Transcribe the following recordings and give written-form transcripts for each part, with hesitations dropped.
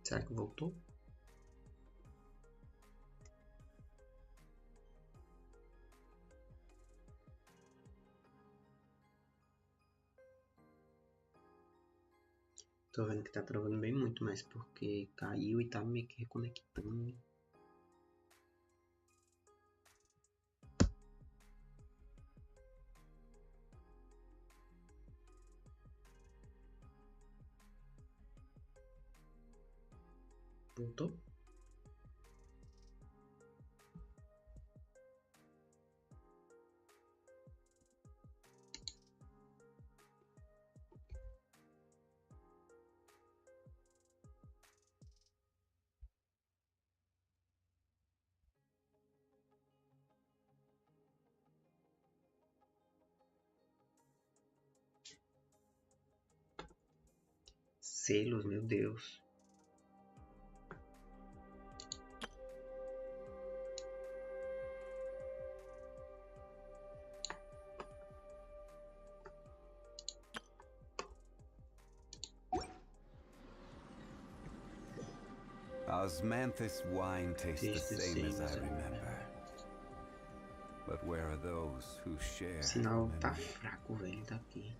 Será que voltou? Tô vendo que tá travando bem muito, mas porque caiu e tá meio que reconectando. Voltou? Selos, meu Deus. Osmanthus wine tastes the same as I remember. But where are those who share? O sinal tá fraco, velho, daqui.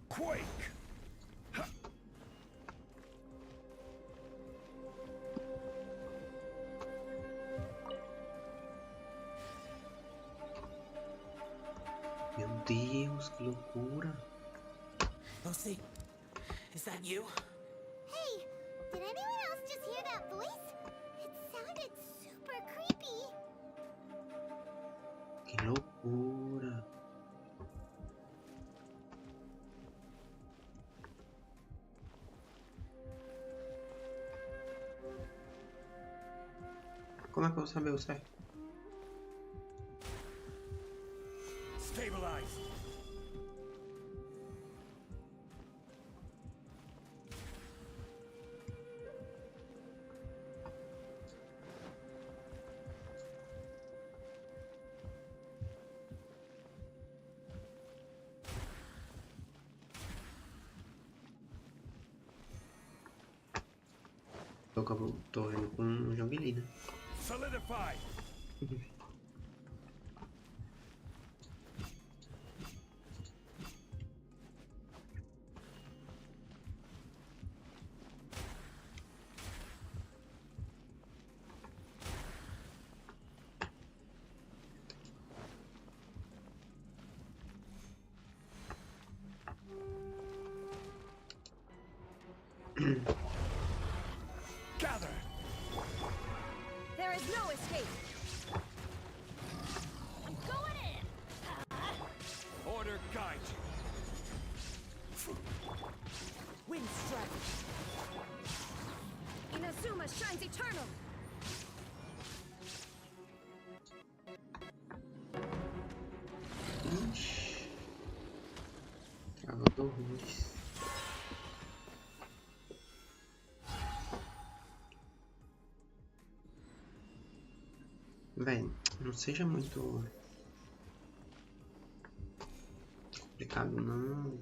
Quake! Meu Deus, que loucura. Lucy, is that you? Hey, did anyone else just hear that voice? It sounded super creepy. Que loucura. Como é que eu vou saber o certo? Stabilize! Tô vendo com um joguinho, né? Solidify! Gather! There is no escape. Going in. Order guide you! Wind strike. Inazuma shines eternal. Ixi. Travando horrores. Bem, não seja muito complicado não.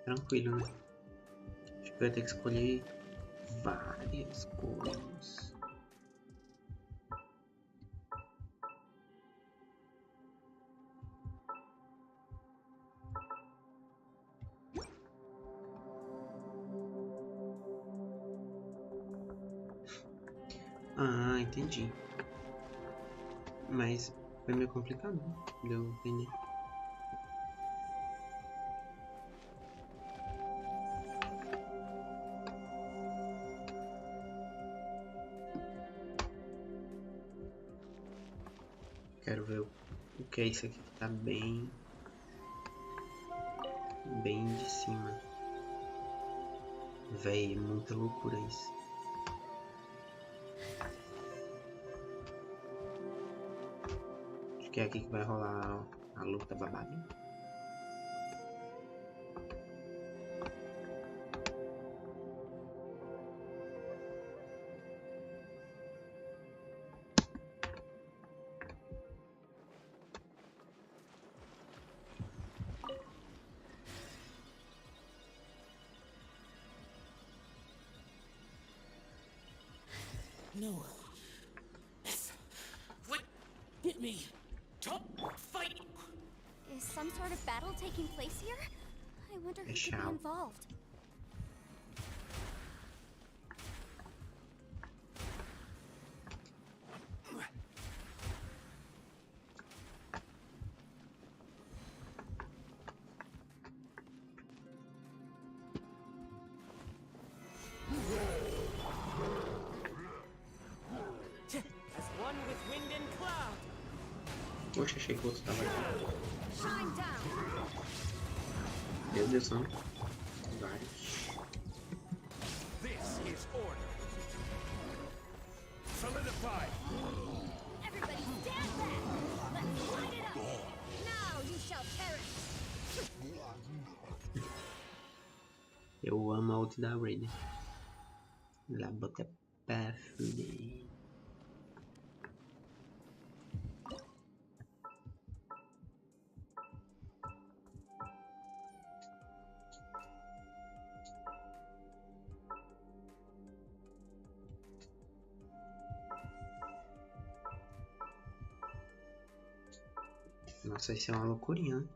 Tranquilo, né? Acho que vai ter que escolher várias coisas. Ah, entendi. Mas foi meio complicado, né? De eu entender. Quero ver o que é isso aqui que tá bem de cima. Véi, é muita loucura isso. Acho que é aqui que vai rolar a luta babada. No. Yes. What? Get me. Top fight. Is some sort of battle taking place here? I wonder who could be involved. As one with wind and cloud. Poxa, achei que o outro tava aqui. Shine down. Meu Deus, são vários. This is order. Solidify. Everybody stand back. Let's light it up. Now you shall perish. Eu amo a ult da Raiden. La bota pra fuder. Nossa, isso é uma loucurinha, né?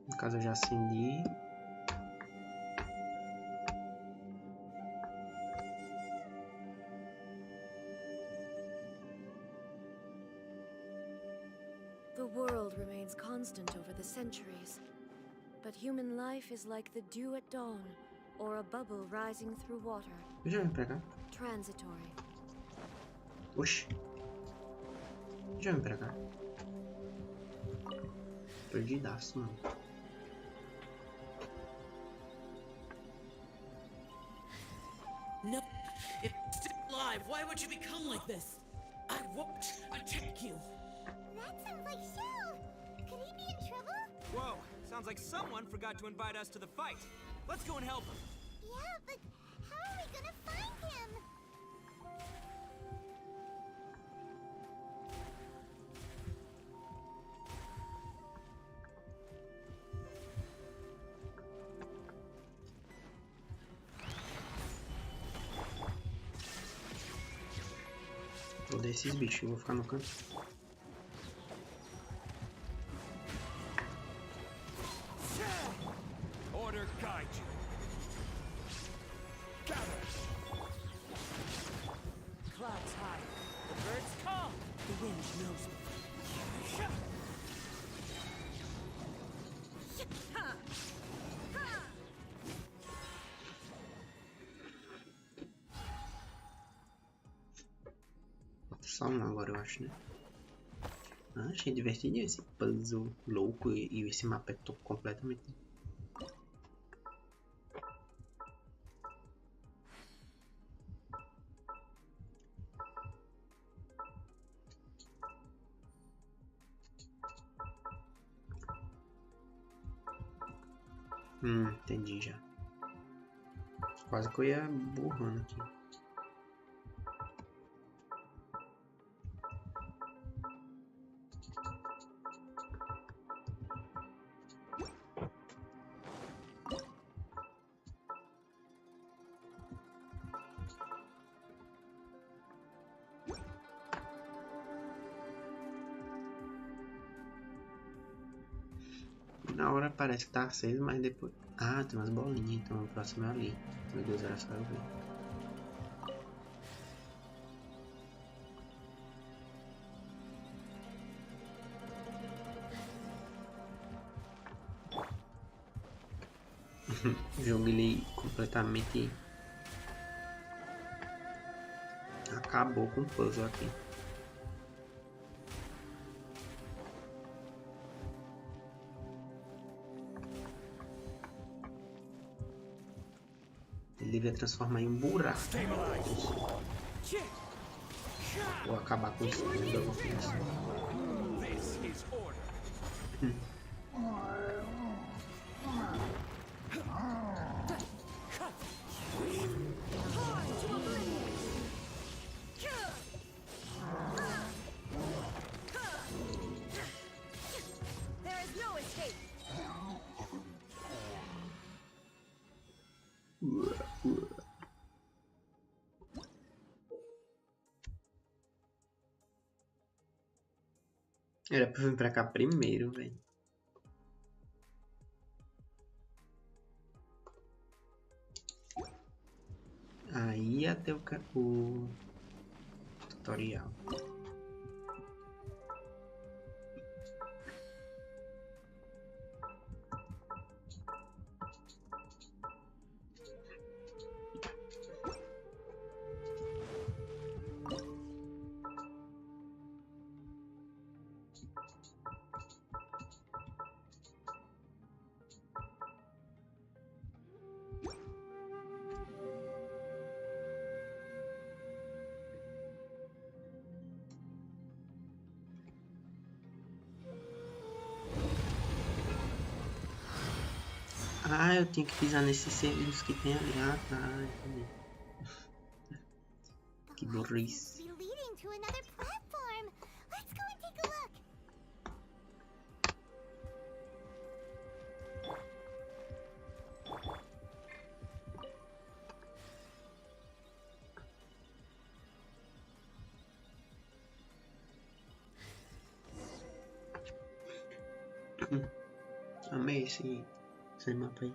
No caso eu já acendi. The world remains constant over the centuries, but human life is like the dew at dawn, or a bubble rising through water, Eu já vim pra cá. transitory. Oxi. Já vim pra cá. Perdidaço, mano. No. It's still alive. Why would you become like this? I won't attack you. That sounds like Shell. Could he be in trouble? Whoa, sounds like someone forgot to invite us to the fight. Let's go and help him. Yeah, but how are we gonna find him? Vou dar esses bichos, eu vou ficar no canto. Order guide you. Gather. Clouds high. The birds come. The wind knows me. Só um agora, eu acho, né? Ah, achei divertido esse puzzle louco e esse mapa é completamente... entendi já. Quase que eu ia burrando aqui. Na hora parece que tá aceso, mas depois... Ah, tem umas bolinhas, então o próximo é ali. Meu Deus, era só eu ver. O jogo ele completamente acabou com o puzzle aqui. Ele devia transformar em um buraco. Ou acabar com o escudo, alguma coisa assim. This is order. There is no escape. Era pra vir pra cá primeiro, velho. Aí até o tutorial. Ah, eu tenho que pisar nesses selos que tem ali. Ah, tá, entendi. Que burrice. Be leading to another platform. Let's go and take a look. Amei esse mapa aí.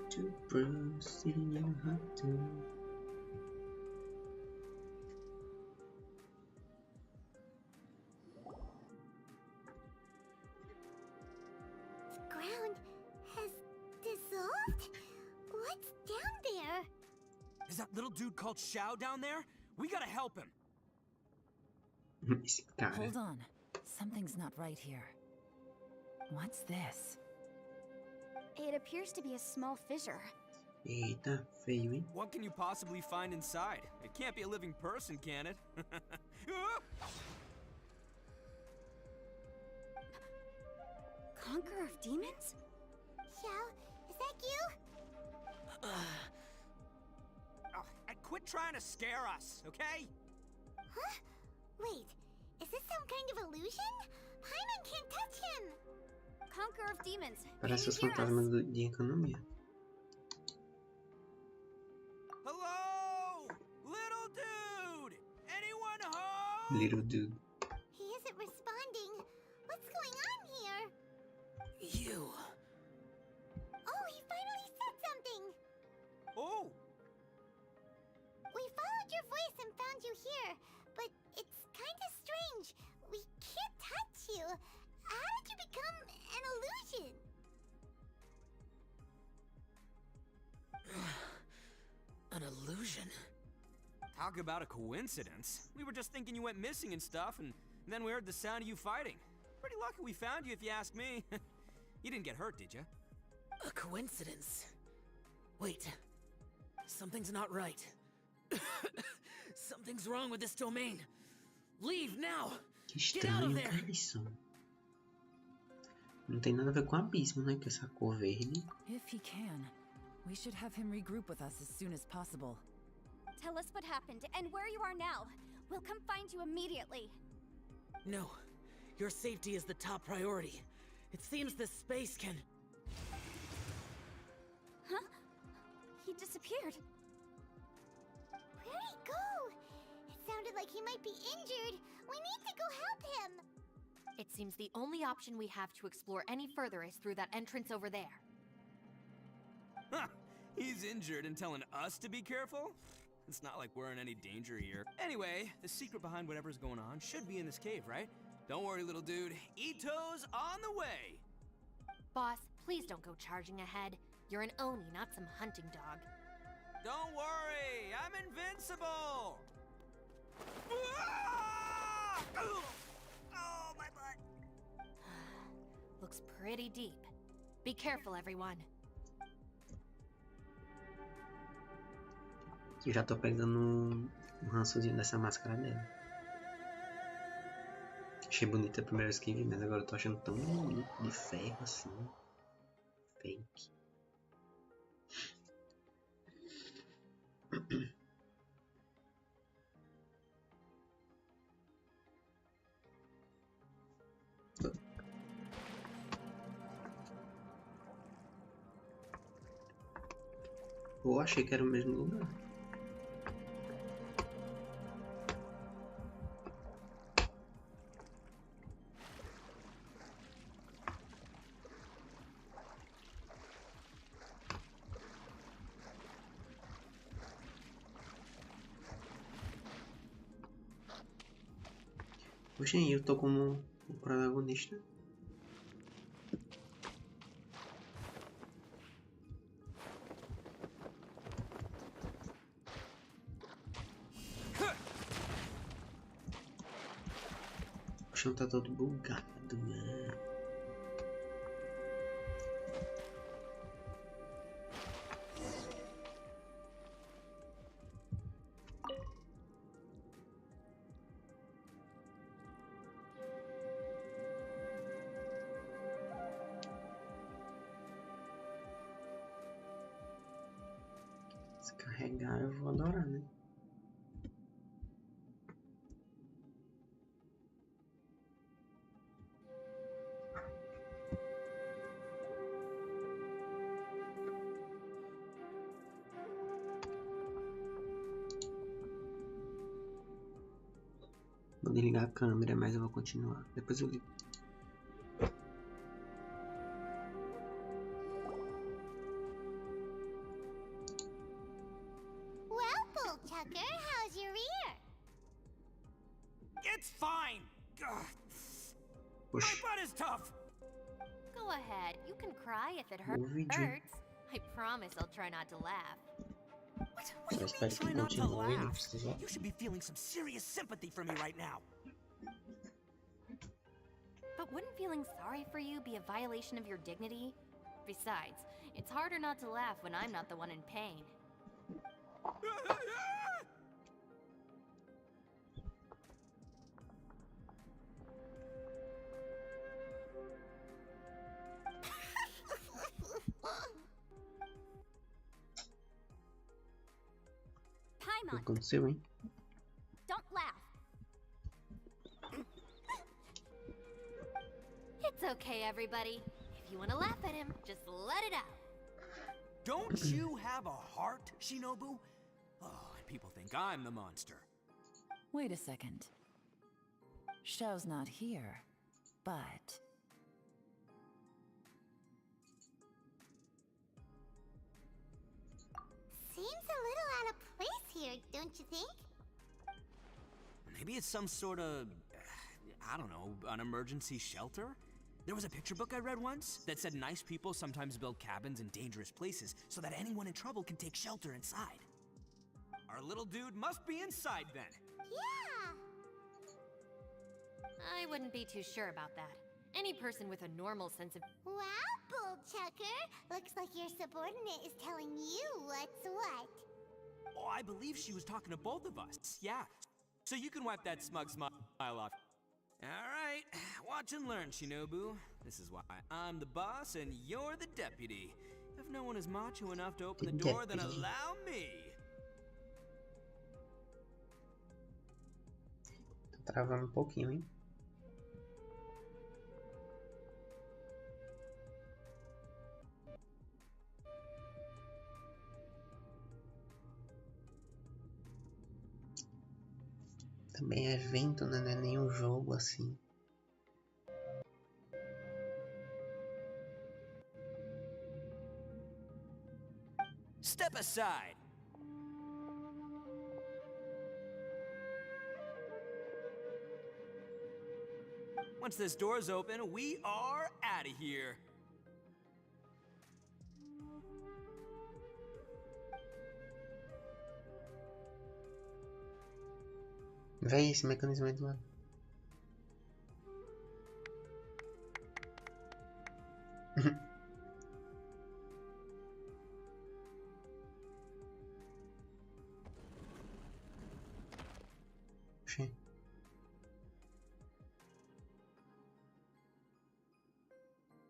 To proceed, you have to. The ground has dissolved? What's down there? Is that little dude called Shao down there? We gotta help him. Esse cara. Hold on. Something's not right here. What's this? It appears to be a small fissure. Eita, feio, hein? What can you possibly find inside? It can't be a living person, can it? Conqueror of demons? Xiao, is that you? Quit trying to scare us, okay? Huh? Wait, is this some kind of illusion? Paimon can't touch him! Conqueror of demons, Parece os fantasmas de economia. Hello? Little dude! Anyone home? Little dude. He isn't responding. What's going on here? You. Oh, he finally said something! Oh! We followed your voice and found you here, but it's kind of strange. We can't touch you. How did you become an illusion? An illusion? Talk about a coincidence. We were just thinking you went missing and stuff, and then we heard the sound of you fighting. Pretty lucky we found you, if you ask me. You didn't get hurt, did you? A coincidence. Wait. Something's not right. Something's wrong with this domain. Leave now! Que Get out of estranho, there! cara, isso. Não tem nada a ver com abismo, né? Com essa cor verde. If he can, we should have him regroup with us as soon as possible. Tell us what happened and where you are now. We'll come find you immediately. No. Your safety is the top priority. It seems this space can... Huh? He disappeared. Where'd he go? It sounded like he might be injured. We need to go help him. It seems the only option we have to explore any further is through that entrance over there. Huh. He's injured and telling us to be careful? It's not like we're in any danger here. Anyway, the secret behind whatever's going on should be in this cave, right? Don't worry, little dude. Ito's on the way! Boss, please don't go charging ahead. You're an Oni, not some hunting dog. Don't worry, I'm invincible! Oh, my butt! Looks pretty deep. Be careful, everyone. Eu já tô pegando um rançozinho dessa máscara dela. Achei bonita a primeira vez que vi, mas agora eu tô achando tão bonito de ferro assim. Fake. Eu achei que era o mesmo lugar. Poxa, eu tô como o protagonista. O chão tá todo bugado, né? Se carregar eu vou adorar, né? Vou desligar a câmera, mas eu vou continuar. Depois eu ligo. Well, Bullchucker, how's your ear? It's fine! Ugh. My Puxa, butt is tough! Go ahead. You can cry if it o vídeo. hurts. I promise I'll try not to laugh. What Só do you mean espero try que not to continue, não laugh? precisa. You should be feeling some serious sympathy for me right now. But wouldn't feeling sorry for you be a violation of your dignity? Besides, it's harder not to laugh when I'm not the one in pain. Paimon, O que aconteceu, hein? don't laugh. It's okay, everybody. If you want to laugh at him, just let it out. Don't you have a heart, Shinobu? Oh, and people think I'm the monster. Wait a second. Shao's not here, but... Seems a little out of place here, don't you think? Maybe it's some sort of, I don't know, an emergency shelter? There was a picture book I read once that said nice people sometimes build cabins in dangerous places so that anyone in trouble can take shelter inside. Our little dude must be inside then. Yeah. I wouldn't be too sure about that. Any person with a normal sense of... Wow, Bullchucker. Looks like your subordinate is telling you what's what. Oh, I believe she was talking to both of us. Yeah. So you can wipe that smug smile off. All right. Watch and learn, Shinobu. This is why I'm the boss and you're the deputy. If no one is macho enough to open the door, then allow me. Tá travando um pouquinho, hein? Também é evento, né? Não é nenhum jogo assim. Step aside. Once this door's open, we are out of here. Véi, esse mecanismo aí do lado. Oxi.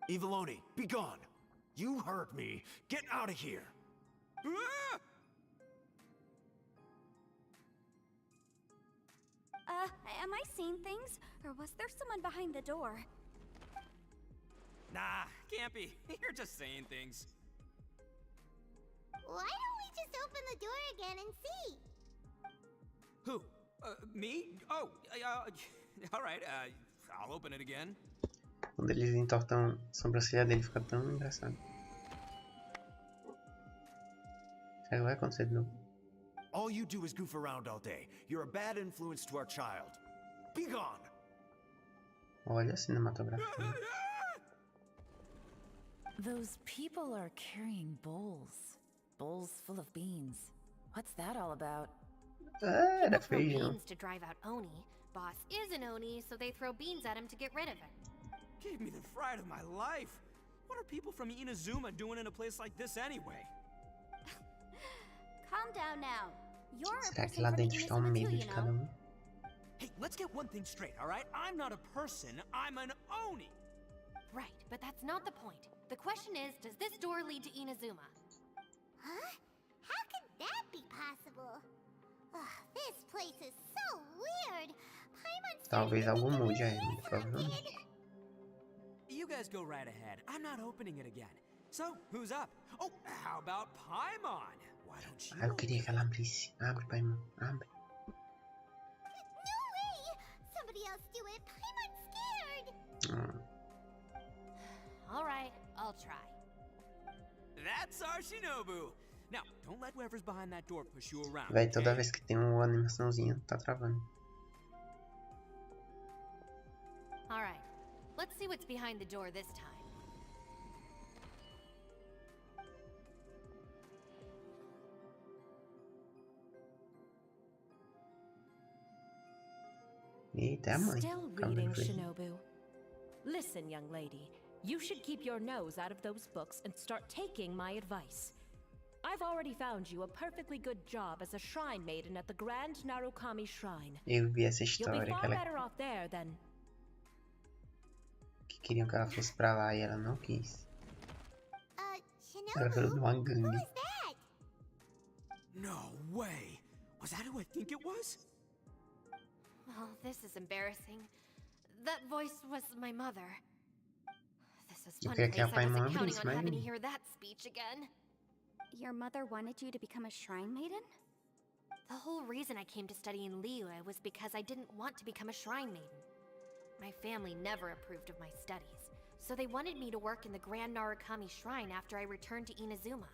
Eviloni, be gone! You heard me. Get out of here! Ah! Am I seeing things? Or was there someone behind the door? Nah, can't be. You're just saying things. Why don't we just open the door again and see? Who? Me? Oh, alright, I'll open it again. Quando eles entortam a sobrancelha dele, fica tão engraçado. Será que vai acontecer de novo? All you do is goof around all day. You're a bad influence to our child. Be gone! Olha a cinematografia. Those people are carrying bowls. Bowls full of beans. What's that all about? Ah, era People throw feijão. beans to drive out Oni. Boss is an Oni, so they throw beans at him to get rid of it. Gave me the fright of my life. What are people from Inazuma doing in a place like this anyway? Calm down now. You're a Será que person lá from dentro está o Inazuma medo too, de you cada know? Hey, let's get one thing straight, alright? I'm not a person, I'm an Oni! Right, but that's not the point. The question is, does this door lead to Inazuma? Huh? How could that be possible? Ugh, this place is so weird. Paimon's Talvez starting to algo think mude it ainda, is provavelmente. haunted. You guys go right ahead. I'm not opening it again. So, who's up? Oh, how about Paimon? Why don't you? Ah, eu queria que ela abrisse. Abre, pai, mano. Abre. No way! Somebody else do it. Paimon's scared. Alright, I'll try. That's our Shinobu! Now, don't let whoever's behind that door push you around. Véi, toda okay? vez que tem uma animaçãozinha, tá travando. Alright, let's see what's behind the door this time. Eita, é a mãe. Still Câmera reading, verde. Shinobu. Listen, young lady. You should keep your nose out of those books and start taking my advice. I've already found you a perfectly good job as a shrine maiden at the Grand Narukami Shrine. Eu vi essa You'll be história que far ela better off there than... que queriam que ela fosse pra lá e ela não quis. Ela Shinobu? virou de uma Who gangue. is that? No way! Was that who I think it was? Oh, this is embarrassing. That voice was my mother. This is Eu one queria place que a I Paimon wasn't counting abrisse, on mas having to não. hear that speech again. Your mother wanted you to become a shrine maiden? The whole reason I came to study in Liyue was because I didn't want to become a shrine maiden. My family never approved of my studies, so they wanted me to work in the Grand Narukami Shrine after I returned to Inazuma.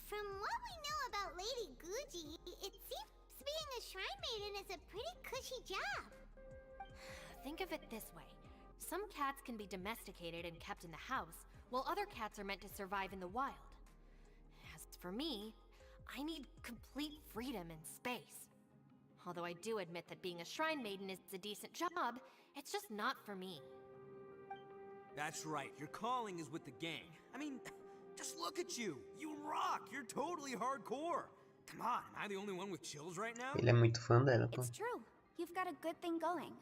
From what we know about Lady Guji, it seems being a shrine maiden is a pretty cushy job. Think of it this way. Some cats can be domesticated and kept in the house, while other cats are meant to survive in the wild. As for me, I need complete freedom and space. Although I do admit that being a shrine maiden is a decent job, it's just not for me. That's right, your calling is with the gang. I mean, just look at you. You rock, you're totally hardcore. Come on, am I the only one with chills right now? Ele é muito fã dela, pô. It's true. You've got a good thing going.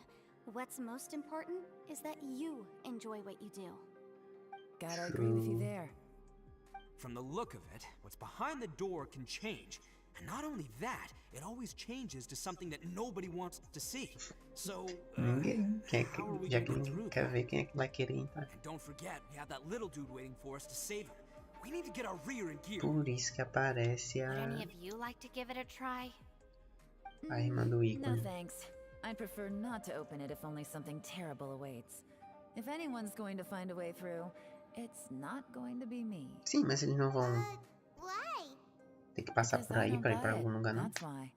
What's most important is that you enjoy what you do. Gotta agree with you there. From the look of it, what's behind the door can change. And not only that, it always changes to something that nobody wants to see. So, Ninguém quer how are we já gonna que get ninguém through quer that? ver quem é que vai querer entrar. And don't forget, we have that little dude waiting for us to save him. We need to get our rear in gear. Por isso que aparece Would a... any of you like to give it a try? A irmã do No ícone. thanks. I'd prefer not to open it if only something terrible awaits. If anyone's going to find a way through, it's not going to be me. Sim, mas eles não vão Why? ter que passar Because por I aí don't pra ir buy pra it. algum lugar, não? That's why.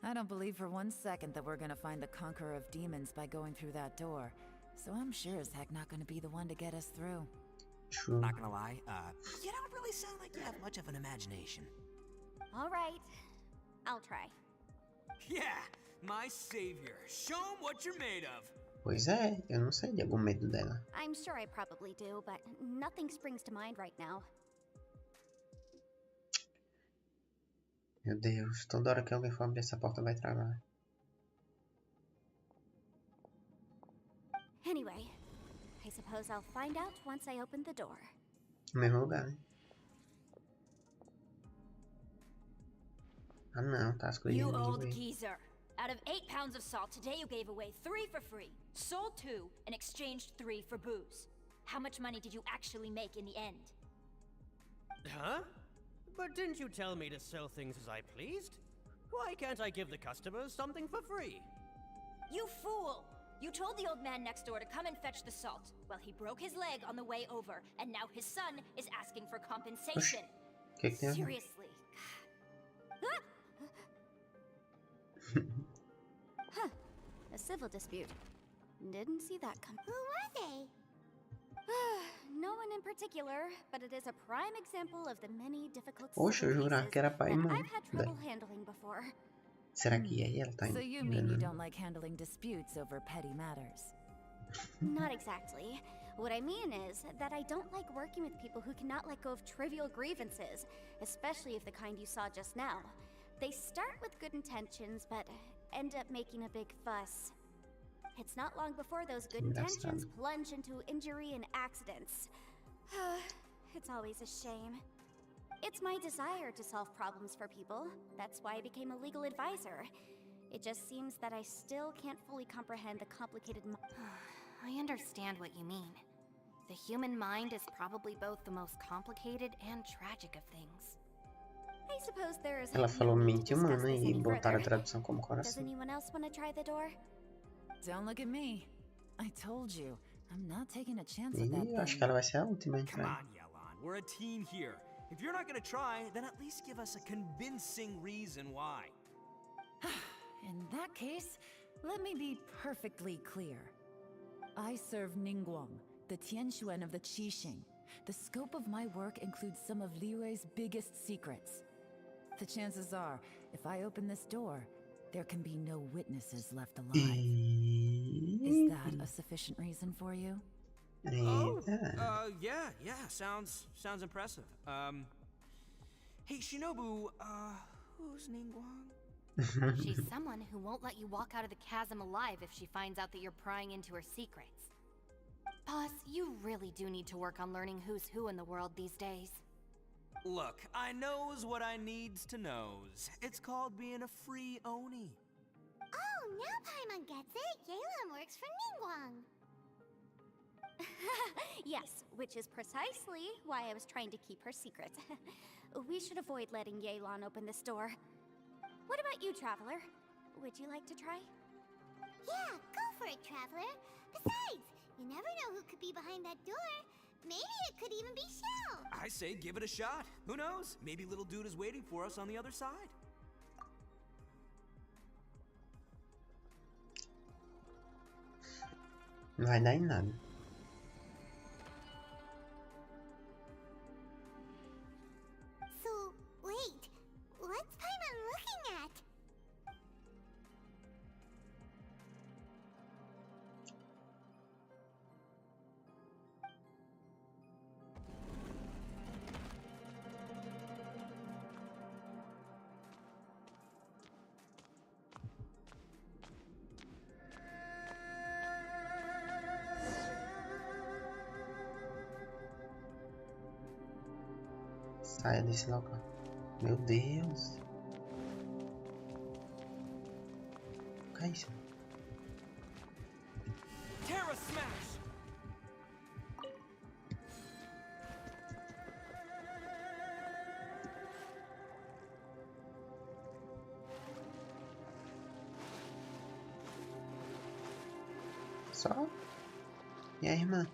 I don't believe for one second that we're gonna find the conqueror of demons by going through that door. So I'm sure as heck not gonna be the one to get us through. True. Not gonna lie, you don't really sound like you have much of an imagination. All right. I'll try. Yeah, my savior. Show 'em what you're made of. Pois é, eu não sei de algum medo dela. I'm sure I probably do, but nothing springs to mind right now. Meu Deus, toda hora que alguém for abrir essa porta vai travar. Anyway, I suppose I'll find out once I open the door. No mesmo lugar, né? Ah não, tá You escolhendo old de geezer. Out of 8 pounds of salt, today you gave away 3 for free, sold 2, and exchanged 3 for booze. How much money did you actually make in the end? Huh? But didn't you tell me to sell things as I pleased? Why can't I give the customers something for free? You fool! You told the old man next door to come and fetch the salt. Well, he broke his leg on the way over, and now his son is asking for compensation. Que tem a ver? Seriously. Huh. A civil dispute. Didn't see that come. Who were they? No one in particular, but it is a prime example of the many difficult Poxa, eu jurava que era pai e that mãe. I've had trouble handling before. Será que aí ela tá So you mean you enganando? don't like handling disputes over petty matters? Not exactly. What I mean is that I don't like working with people who cannot let go of trivial grievances, especially of the kind you saw just now. They start with good intentions, but end up making a big fuss. It's not long before those good intentions plunge into injury and accidents. It's always a shame. It's my desire to solve problems for people. That's why I became a legal advisor. It just seems that I still can't fully comprehend the complicated I understand what you mean. The human mind is probably both the most complicated and tragic of things. I suppose there is Ela falou no need mente to discuss humana this e any botaram a further. tradução como Does coração. anyone else want to try the door? Don't look at me. I told you, I'm not taking a chance at that E eu acho thing. que ela vai ser a última a Come entrar. on, Yelan. We're a team here. If you're not gonna try, then at least give us a convincing reason why. In that case, let me be perfectly clear. I serve Ningguang, the Tianxuan of the Qixing. The scope of my work includes some of Liyue's biggest secrets. The chances are, if I open this door, there can be no witnesses left alive. Is that a sufficient reason for you? Eita. Yeah, sounds impressive. Hey, Shinobu, who's Ningguang? She's someone who won't let you walk out of the chasm alive if she finds out that you're prying into her secrets. Boss, you really do need to work on learning who's who in the world these days. Look, I knows what I needs to knows. It's called being a free Oni. Oh, now Paimon gets it. Yelan works for Ningguang. Yes, which is precisely why I was trying to keep her secret. We should avoid letting Yelan open this door. What about you, Traveler? Would you like to try? Yeah, go for it, Traveler. Besides, you never know who could be behind that door. Maybe it could even be Shell. I say give it a shot. Who knows? Maybe little dude is waiting for us on the other side. Não vai dar em nada. So, wait. What's Paimon looking at? Saia desse local. Meu Deus. O que é isso? Terra Smash! só. E a irmã?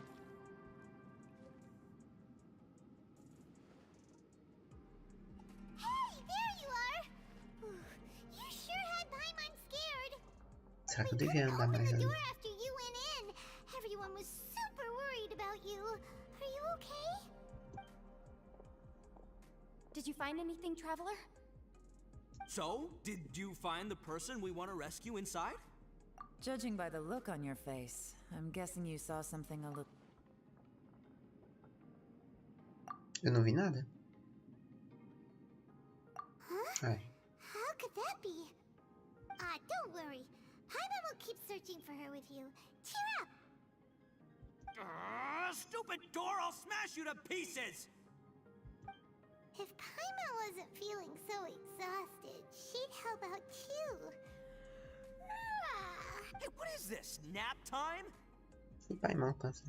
Hey, there you are! You sure had Paimon scared. Será que eu devia andar mais The ali? door after you went in. Everyone was super worried about you. Are you okay? Did you find anything, Traveler? So, did you find the person we want to rescue inside? Judging by the look on your face, I'm guessing you saw something a little... Eu não vi nada. Huh? Ai. How could that be? Don't worry. Paimon will keep searching for her with you. Cheer up! Stupid door! I'll smash you to pieces! If Paimon wasn't feeling so exhausted, she'd help out too. Hey, what is this? Nap time? O Paimon cansa.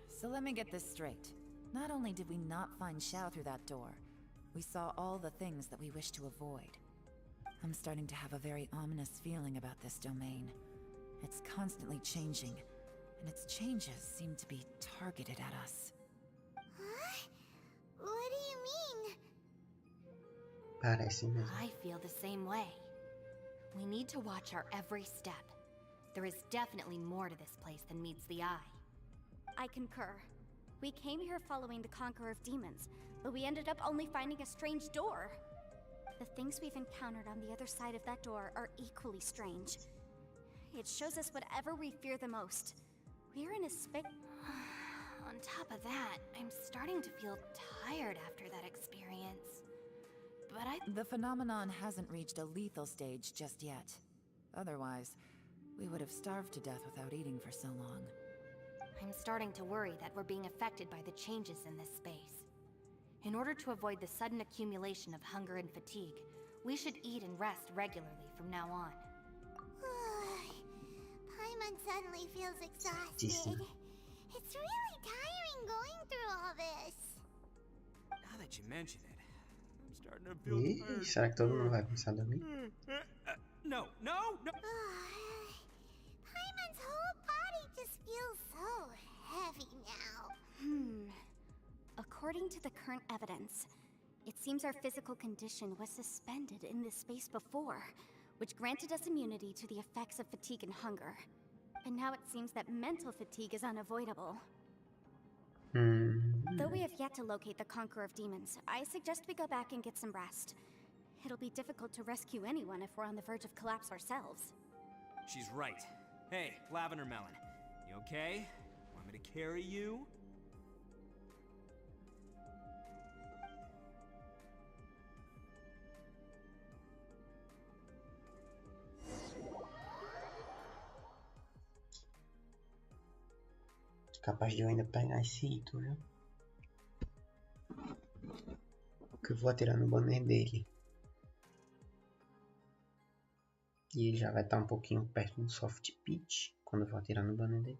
So let me get this straight. Not only did we not find Xiao through that door, we saw all the things that we wish to avoid. I'm starting to have a very ominous feeling about this domain. It's constantly changing, and its changes seem to be targeted at us. Huh? What do you mean? Parece mesmo. I feel the same way. We need to watch our every step. There is definitely more to this place than meets the eye. I concur. We came here following the Conqueror of Demons, but we ended up only finding a strange door. The things we've encountered on the other side of that door are equally strange. It shows us whatever we fear the most. We're in a space... On top of that, I'm starting to feel tired after that experience. But The phenomenon hasn't reached a lethal stage just yet. Otherwise, we would have starved to death without eating for so long. I'm starting to worry that we're being affected by the changes in this space. In order to avoid the sudden accumulation of hunger and fatigue, we should eat and rest regularly from now on. Paimon suddenly feels exhausted. It's really tiring going through all this. Now that you mention it, I'm starting to feel tired. Será que todo mundo vai começar a dormir? No. Paimon's whole body just feels so heavy now. According to the current evidence, it seems our physical condition was suspended in this space before, which granted us immunity to the effects of fatigue and hunger. But now it seems that mental fatigue is unavoidable. Though we have yet to locate the Conqueror of Demons, I suggest we go back and get some rest. It'll be difficult to rescue anyone if we're on the verge of collapse ourselves. She's right. Hey, Lavender Melon, you okay? Want me to carry you? Capaz de eu ainda pegar esse item, viu? Que eu vou atirar no banner dele. E ele já vai estar um pouquinho perto do soft pitch quando eu vou atirar no banner dele.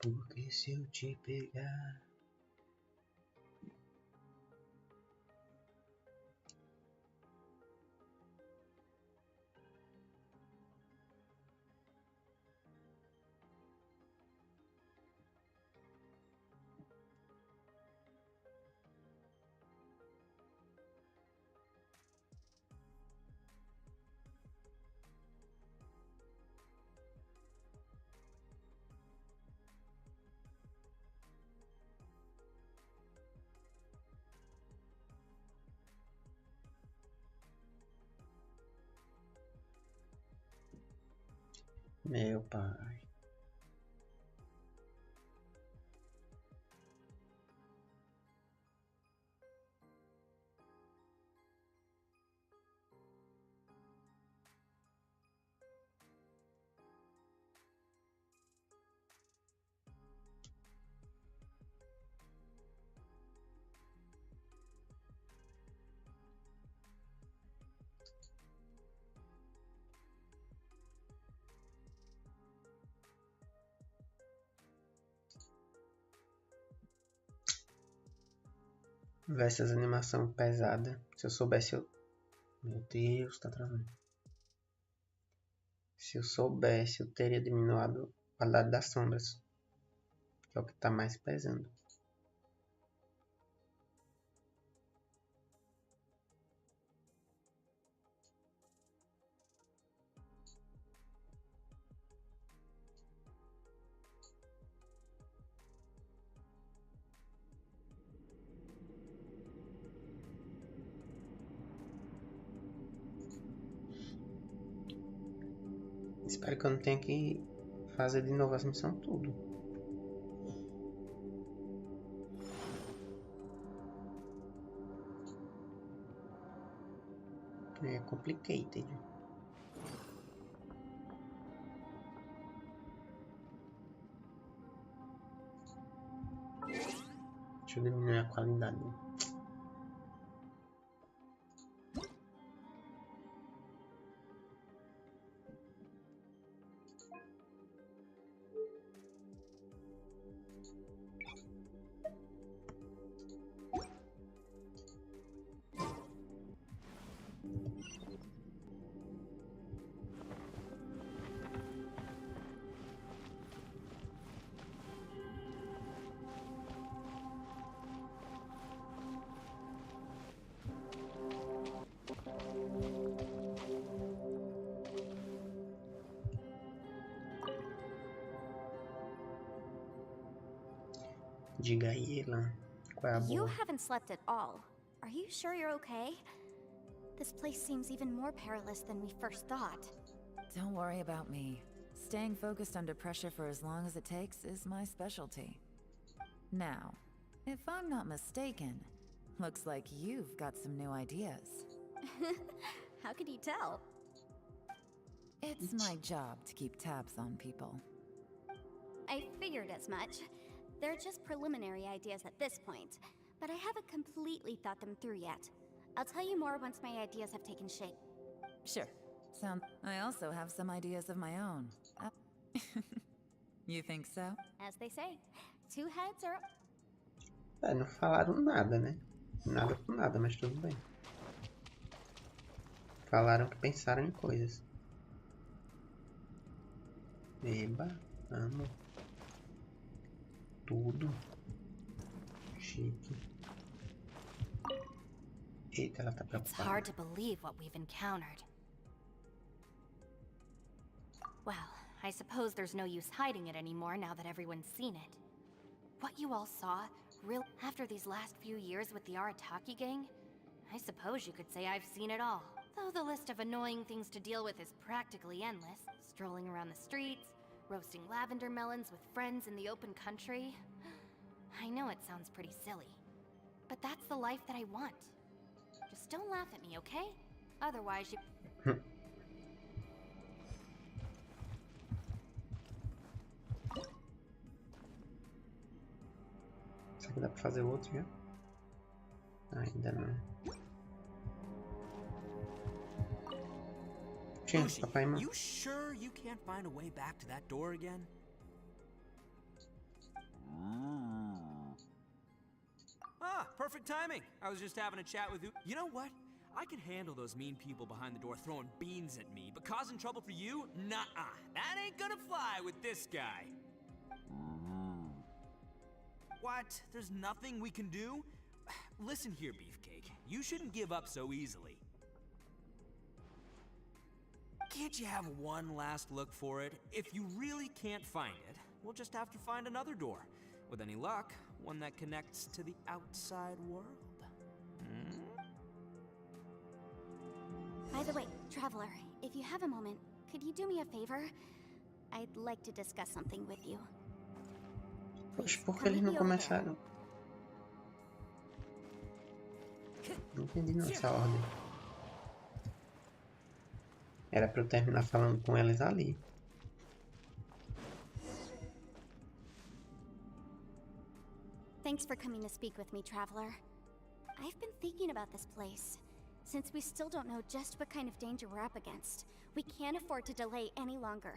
Porque se eu te pegar... Meu pai. Ver essas animação pesada. Se eu soubesse, eu... Meu Deus, tá travando. Se eu soubesse, eu teria diminuído a qualidade das sombras, que é o que tá mais pesando. Espero que eu não tenha que fazer de novo as missões tudo. É complicated. Deixa eu diminuir a qualidade. Diga aí, Elan, qual é a You boa? haven't slept at all. Are you sure you're okay? This place seems even more perilous than we first thought. Don't worry about me. Staying focused under pressure for as long as it takes is my specialty. Now, if I'm not mistaken, looks like you've got some new ideas. How could you tell? It's my job to keep tabs on people. I figured as much. They're just preliminary ideas at this point, but I haven't completely thought them through yet. I'll tell you more once my ideas have taken shape. Sure. I also have some ideas of my own. You think so? As they say, two heads are... Não falaram nada, né? Nada com nada, mas tudo bem. Falaram que pensaram em coisas. Eba, amo. Tudo. Chique. Eita, ela tá It's preocupada. hard to believe what we've encountered. Well, I suppose there's no use hiding it anymore now that everyone's seen it. What you all saw, after these last few years with the Arataki gang, I suppose you could say I've seen it all. Though the list of annoying things to deal with is practically endless. Strolling around the streets, roasting lavender melons with friends in the open country. I know it sounds pretty silly, but that's the life that I want. Just don't laugh at me, okay? Otherwise you... Será que dá pra fazer outro já? Ainda não. Lucy, papai, mano. you sure you can't find a way back to that door again? Ah, perfect timing. I was just having a chat with you. You know what? I can handle those mean people behind the door throwing beans at me, but causing trouble for you? Nuh-uh. That ain't gonna fly with this guy. What? There's nothing we can do? Listen here, Beefcake. You shouldn't give up so easily. Can't you have one last look for it? If you really can't find it, we'll just have to find another door. With any luck, one that connects to the outside world. By the way, Traveler, if you have a moment, could you do me a favor? I'd like to discuss something with you. Poxa, por que eles não começaram? Não entendi não essa ordem. Era pra eu terminar falando com eles ali. Thanks for coming to speak with me, traveler. I've been thinking about this place. Since we still don't know just what kind of danger we're up against, we can't afford to delay any longer.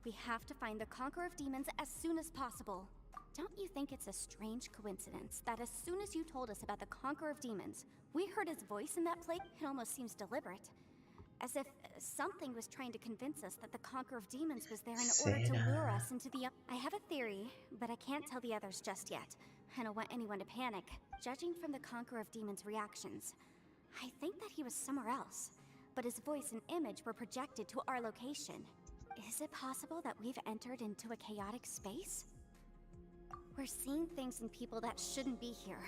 We have to find the Conqueror of Demons as soon as possible. Don't you think it's a strange coincidence that as soon as you told us about the Conqueror of Demons, we heard his voice in that place? It almost seems deliberate. As if something was trying to convince us that the Conqueror of Demons was there in order to lure us into the... I have a theory, but I can't tell the others just yet. I don't want anyone to panic. Judging from the Conqueror of Demons' reactions, I think that he was somewhere else, but his voice and image were projected to our location. Is it possible that we've entered into a chaotic space? We're seeing things and people that shouldn't be here,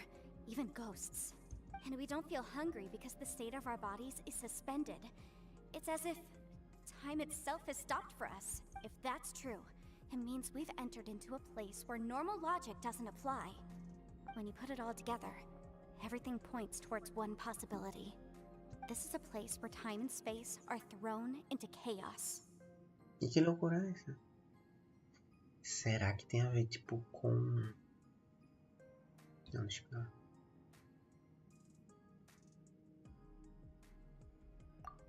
even ghosts. And we don't feel hungry because the state of our bodies is suspended. It's as if time itself has stopped for us. If that's true, it means we've entered into a place where normal logic doesn't apply. When you put it all together, everything points towards one possibility. This is a place where time and space are thrown into chaos. E que loucura é essa? Será que tem a ver, tipo, com... Não, deixa eu ver.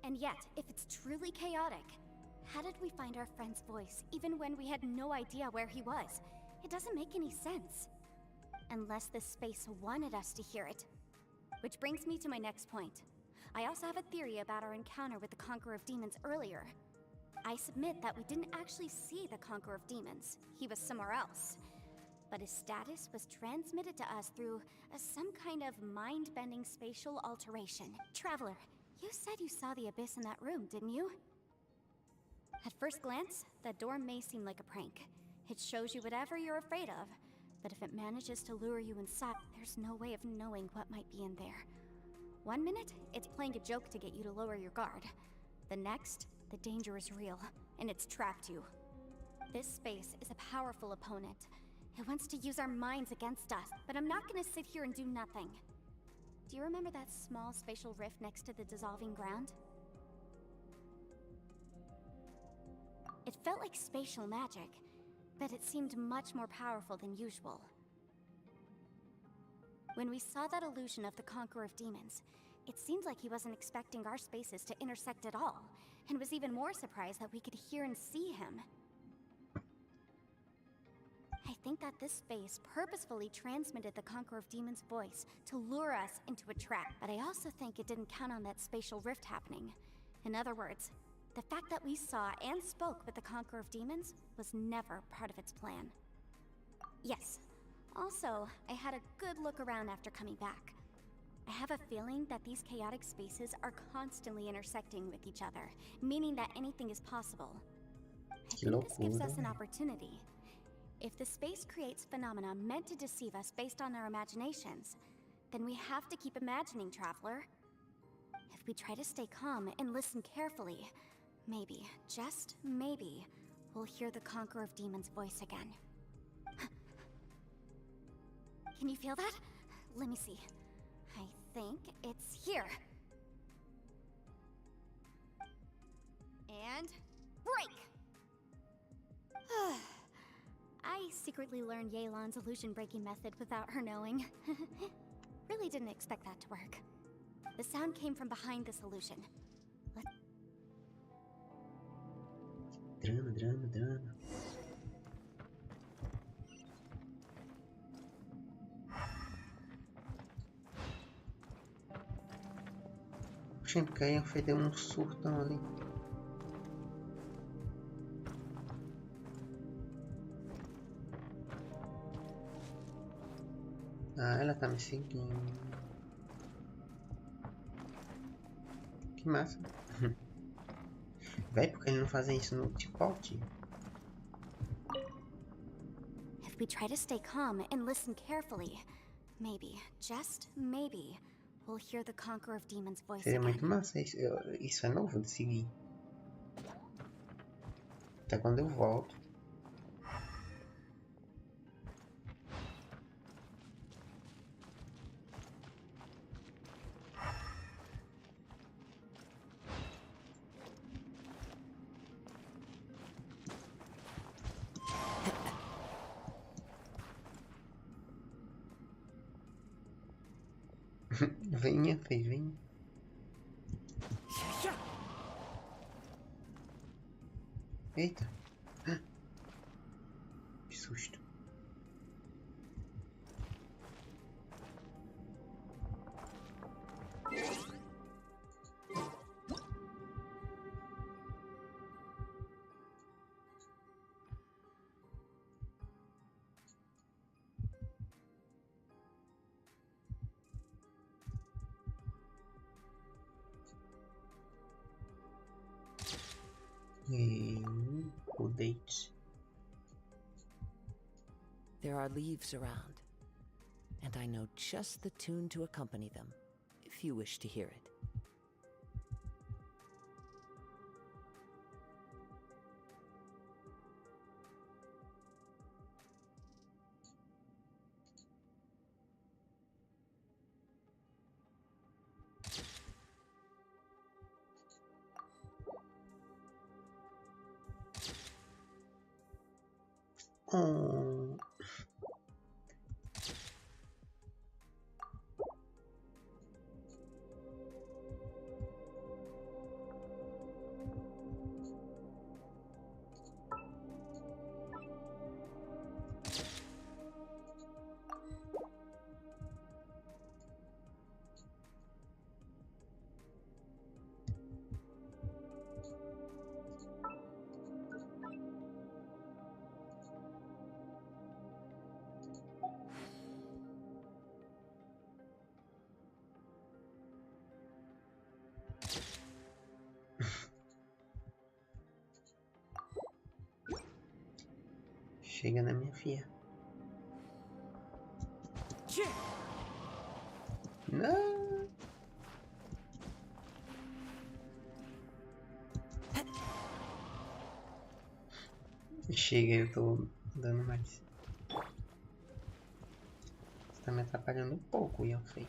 And yet, if it's truly chaotic, how did we find our friend's voice even when we had no idea where he was? It doesn't make any sense. Unless this space wanted us to hear it. Which brings me to my next point. I also have a theory about our encounter with the Conqueror of Demons earlier. I submit that we didn't actually see the Conqueror of Demons. He was somewhere else. But his status was transmitted to us through some kind of mind-bending spatial alteration. Traveler, you said you saw the abyss in that room, didn't you? At first glance, that door may seem like a prank. It shows you whatever you're afraid of. But if it manages to lure you inside, there's no way of knowing what might be in there. 1 minute, it's playing a joke to get you to lower your guard. The next, the danger is real, and it's trapped you. This space is a powerful opponent. It wants to use our minds against us, but I'm not gonna sit here and do nothing. Do you remember that small spatial rift next to the dissolving ground? It felt like spatial magic, but it seemed much more powerful than usual. When we saw that illusion of the Conqueror of Demons, it seemed like he wasn't expecting our spaces to intersect at all, and was even more surprised that we could hear and see him. I think that this space purposefully transmitted the Conqueror of Demons' voice to lure us into a trap, but I also think it didn't count on that spatial rift happening. In other words, the fact that we saw and spoke with the Conqueror of Demons was never part of its plan. Yes. Also, I had a good look around after coming back. I have a feeling that these chaotic spaces are constantly intersecting with each other, meaning that anything is possible. I think this gives us an opportunity. If the space creates phenomena meant to deceive us based on our imaginations, then we have to keep imagining, Traveler. If we try to stay calm and listen carefully, maybe, just maybe, we'll hear the Conqueror of Demons' voice again. Can you feel that? Let me see. I think it's here. And break! I secretly learned Yelan's illusion-breaking method without her knowing. Really didn't expect that to work. The sound came from behind this illusion. Drama. Gente, porque aí deu um surtão ali. Ah, ela tá me seguindo. Que massa. Véi, porque eles não fazem isso no TikTok? If we try to stay calm and listen carefully, maybe, just maybe, we'll hear the Conqueror of Demons' voice Seria again. muito massa. Isso é novo de seguir. Até quando eu volto. Venha, fez, venha. Eita. Que susto. O date. There are leaves around, and I know just the tune to accompany them, if you wish to hear it. Oh. Chega na minha filha. Não. Chega, eu tô dando mais. Você tá me atrapalhando um pouco, Ian Fei.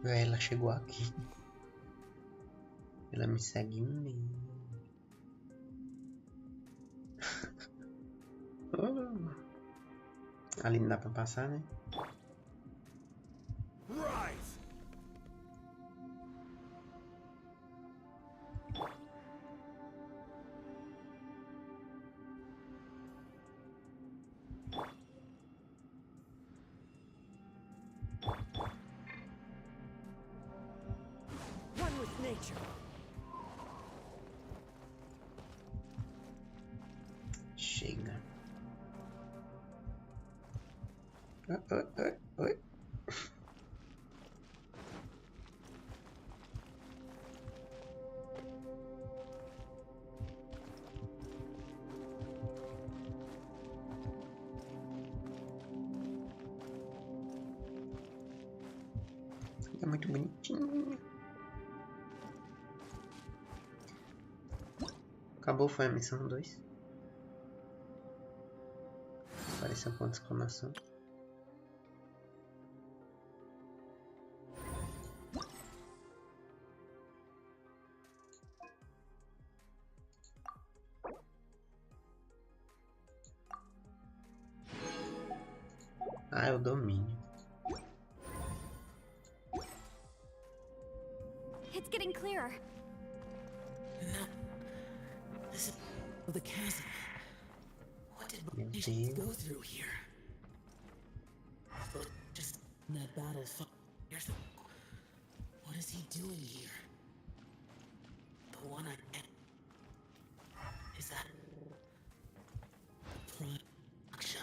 Ela chegou aqui. Ela me segue mesmo. Ali não dá pra passar, né? Chega. Oi. É muito bonitinho. Acabou, foi a missão 2. Apareceu um ponto de exclamação. Ah, é o domínio. It's getting clearer. No. This is the chasm. What did Meu Mephisto Deus. go through here? Just in that battle. What is he doing here? The one I... Is that... Aksha?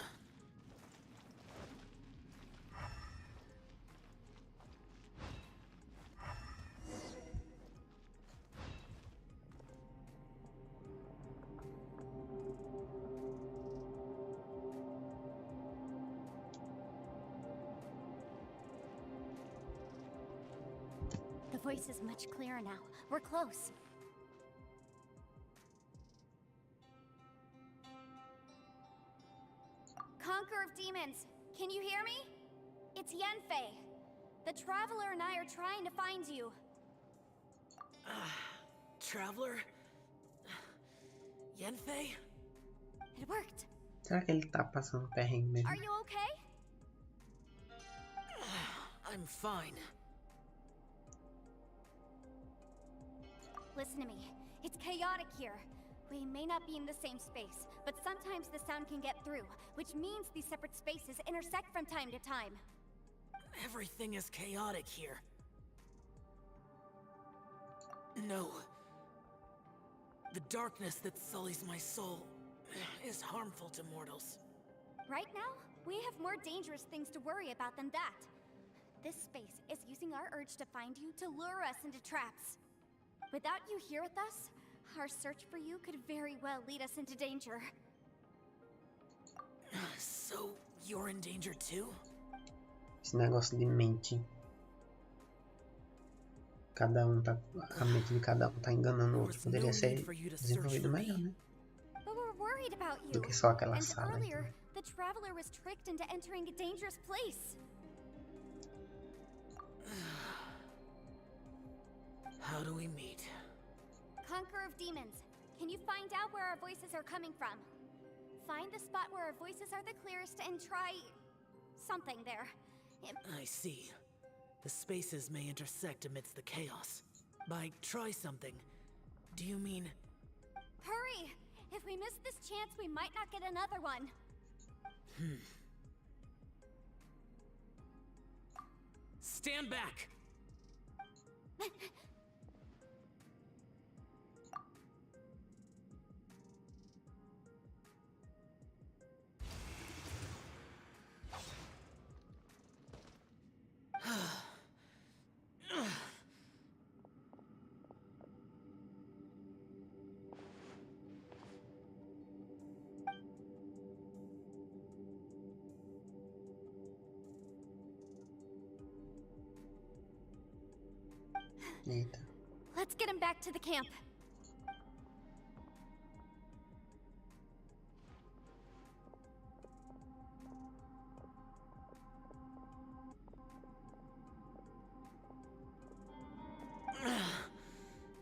The voice is much clearer now. We're close. Conqueror of Demons, can you hear me? It's Yenfei. The Traveler and I are trying to find you. Traveler? Yenfei? It worked. Será que ele tá passando perrengue mesmo? Are you okay? I'm fine. Listen to me. It's chaotic here. We may not be in the same space, but sometimes the sound can get through, which means these separate spaces intersect from time to time. Everything is chaotic here. No. The darkness that sullies my soul is harmful to mortals. Right now, we have more dangerous things to worry about than that. This space is using our urge to find you to lure us into traps. Without you here with us, our search for you could very well lead us into danger. So, you're in danger too? Esse negócio de mente. Cada um tá. A mente de cada um tá enganando o outro. Poderia ser desenvolvido melhor, né? But we're worried about you. Do que só aquela And sala. earlier, Então. the Traveler was tricked into entering a dangerous place. How do we meet? Conqueror of Demons, can you find out where our voices are coming from? Find the spot where our voices are the clearest and try... something there. I see. The spaces may intersect amidst the chaos. By try something, do you mean... Hurry! If we miss this chance, we might not get another one. Stand back! Eita. Let's get him back to the camp.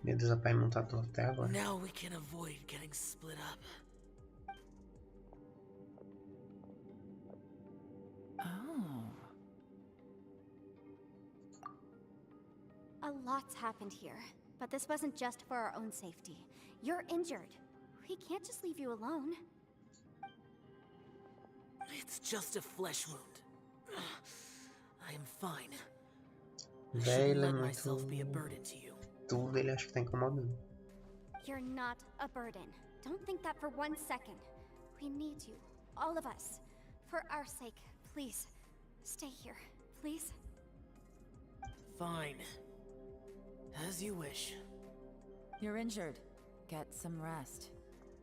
Meu Deus, a pai não tá todo até agora. Now we can avoid getting split up. Oh. A lot's happened here, but this wasn't just for our own safety. You're injured. We can't just leave you alone. It's just a flesh wound. I am fine. I Véi, shouldn't ele é let myself be a muito. burden to you. Tudo ele acha que tá incomodando. You're not a burden. Don't think that for 1 second. We need you, all of us. For our sake, please. Stay here, please. Fine. As you wish. You're injured. Get some rest.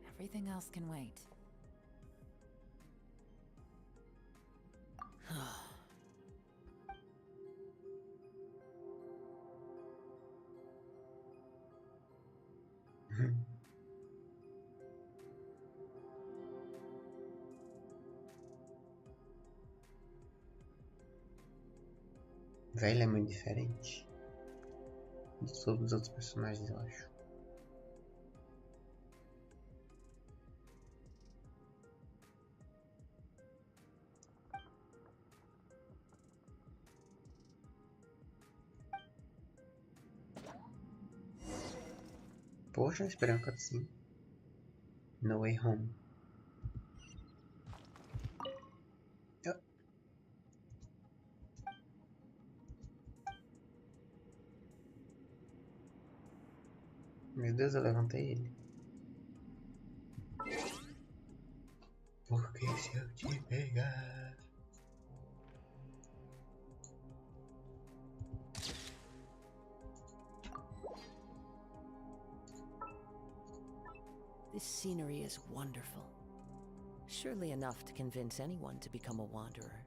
Everything else can wait. Véi, ele é muito diferente de todos os outros personagens, eu acho. Poxa, esperei uma cutscene. No Way Home. Meu Deus, eu levantei ele. Porque se eu te pegar... This scenery is wonderful. Surely enough to convince anyone to become a wanderer.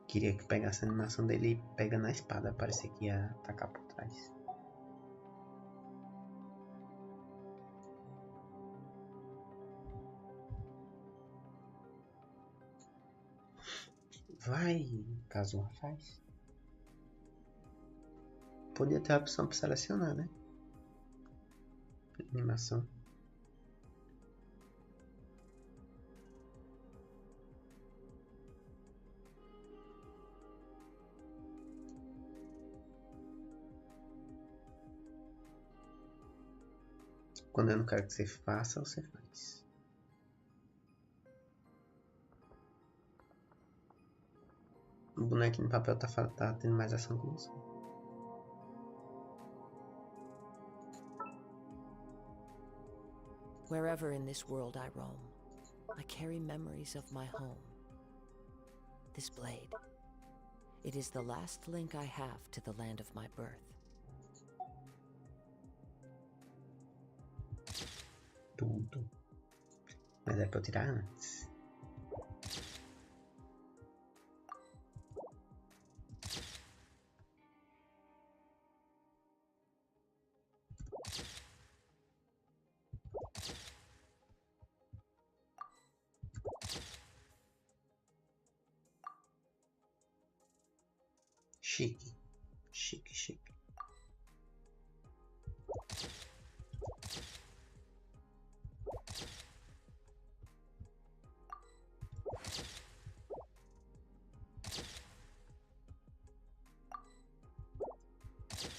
Queria que pegasse a animação dele e pega na espada. Parecia que ia atacar por trás. Vai, caso uma faz. Podia ter a opção para selecionar, né? Animação. Quando eu não quero que você faça, você faz. O bonequinho no papel tá tendo mais ação que você. Wherever in this world I roam, I carry memories of my home. This blade, it is the last link I have to the land of my birth. Tudo. Mas é pra eu tirar antes. Chique. Chique, chique.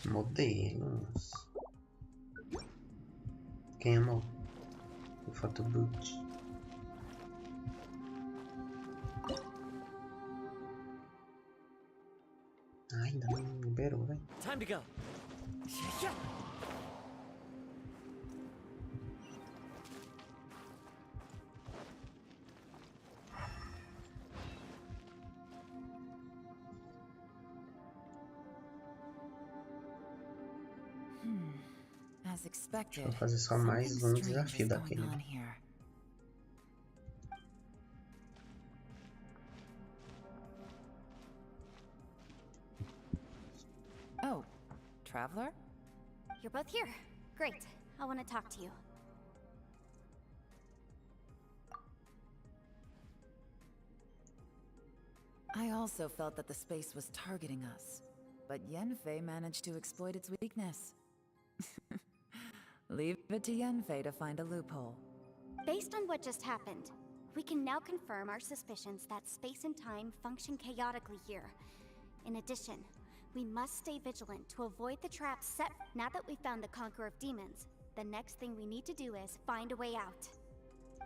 Modelos. Quem amou? O Photoboot. Ainda não liberou, velho. Time to go. As expected. Vou fazer só mais um desafio daquele. Oh, traveler? You're both here. Great. I want to talk to you. I also felt that the space was targeting us, but Yenfei managed to exploit its weakness. Leave it to Yenfei to find a loophole. Based on what just happened, we can now confirm our suspicions that space and time function chaotically here. In addition, we must stay vigilant to avoid the traps set. Now that we've found the Conqueror of Demons, the next thing we need to do is find a way out.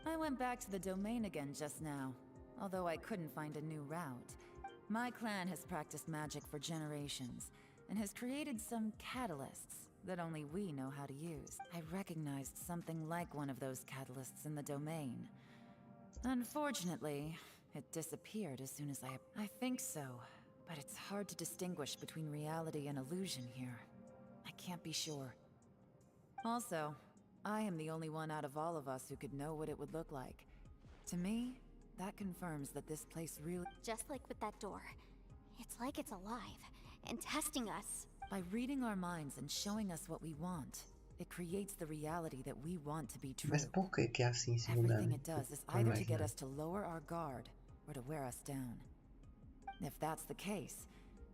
I went back to the domain again just now, although I couldn't find a new route. My clan has practiced magic for generations, and has created some catalysts that only we know how to use. I recognized something like one of those catalysts in the domain. Unfortunately, it disappeared as soon as I think so, but it's hard to distinguish between reality and illusion here. I can't be sure. Also, I am the only one out of all of us who could know what it would look like. To me, that confirms that this place really... Just like with that door, it's like it's alive and testing us. By reading our minds and showing us what we want, it creates the reality that we want to be true. Mas por que é assim, Everything it does is either to get us to lower our guard or to wear us down. If that's the case,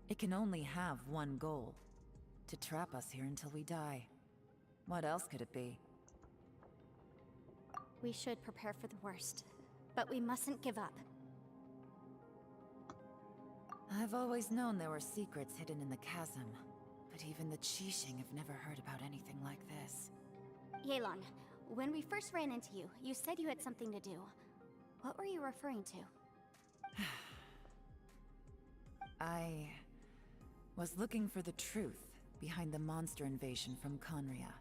it can only have one goal: to trap us here until we die. What else could it be? We should prepare for the worst, but we mustn't give up. I've always known there were secrets hidden in the chasm, but even the Qixing have never heard about anything like this. Yelan, when we first ran into you, you said you had something to do. What were you referring to? I was looking for the truth behind the monster invasion from Conria.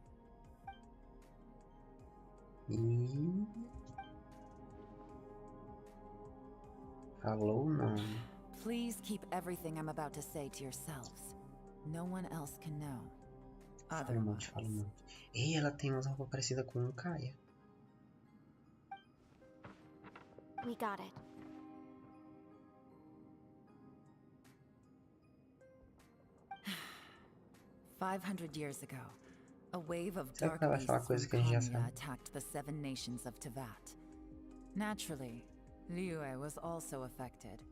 Falou, não. Please keep everything I'm about to say to yourselves. No one else can know. Fala um monte, fala um monte. Ei, ela tem uma roupa parecida com o Kaia. We got it. "500 years ago, a wave of Será dark que ela vai falar beasts coisa from que a gente já Conria sabe? attacked the 7 nations of Tevat. Naturally, Liyue was also affected.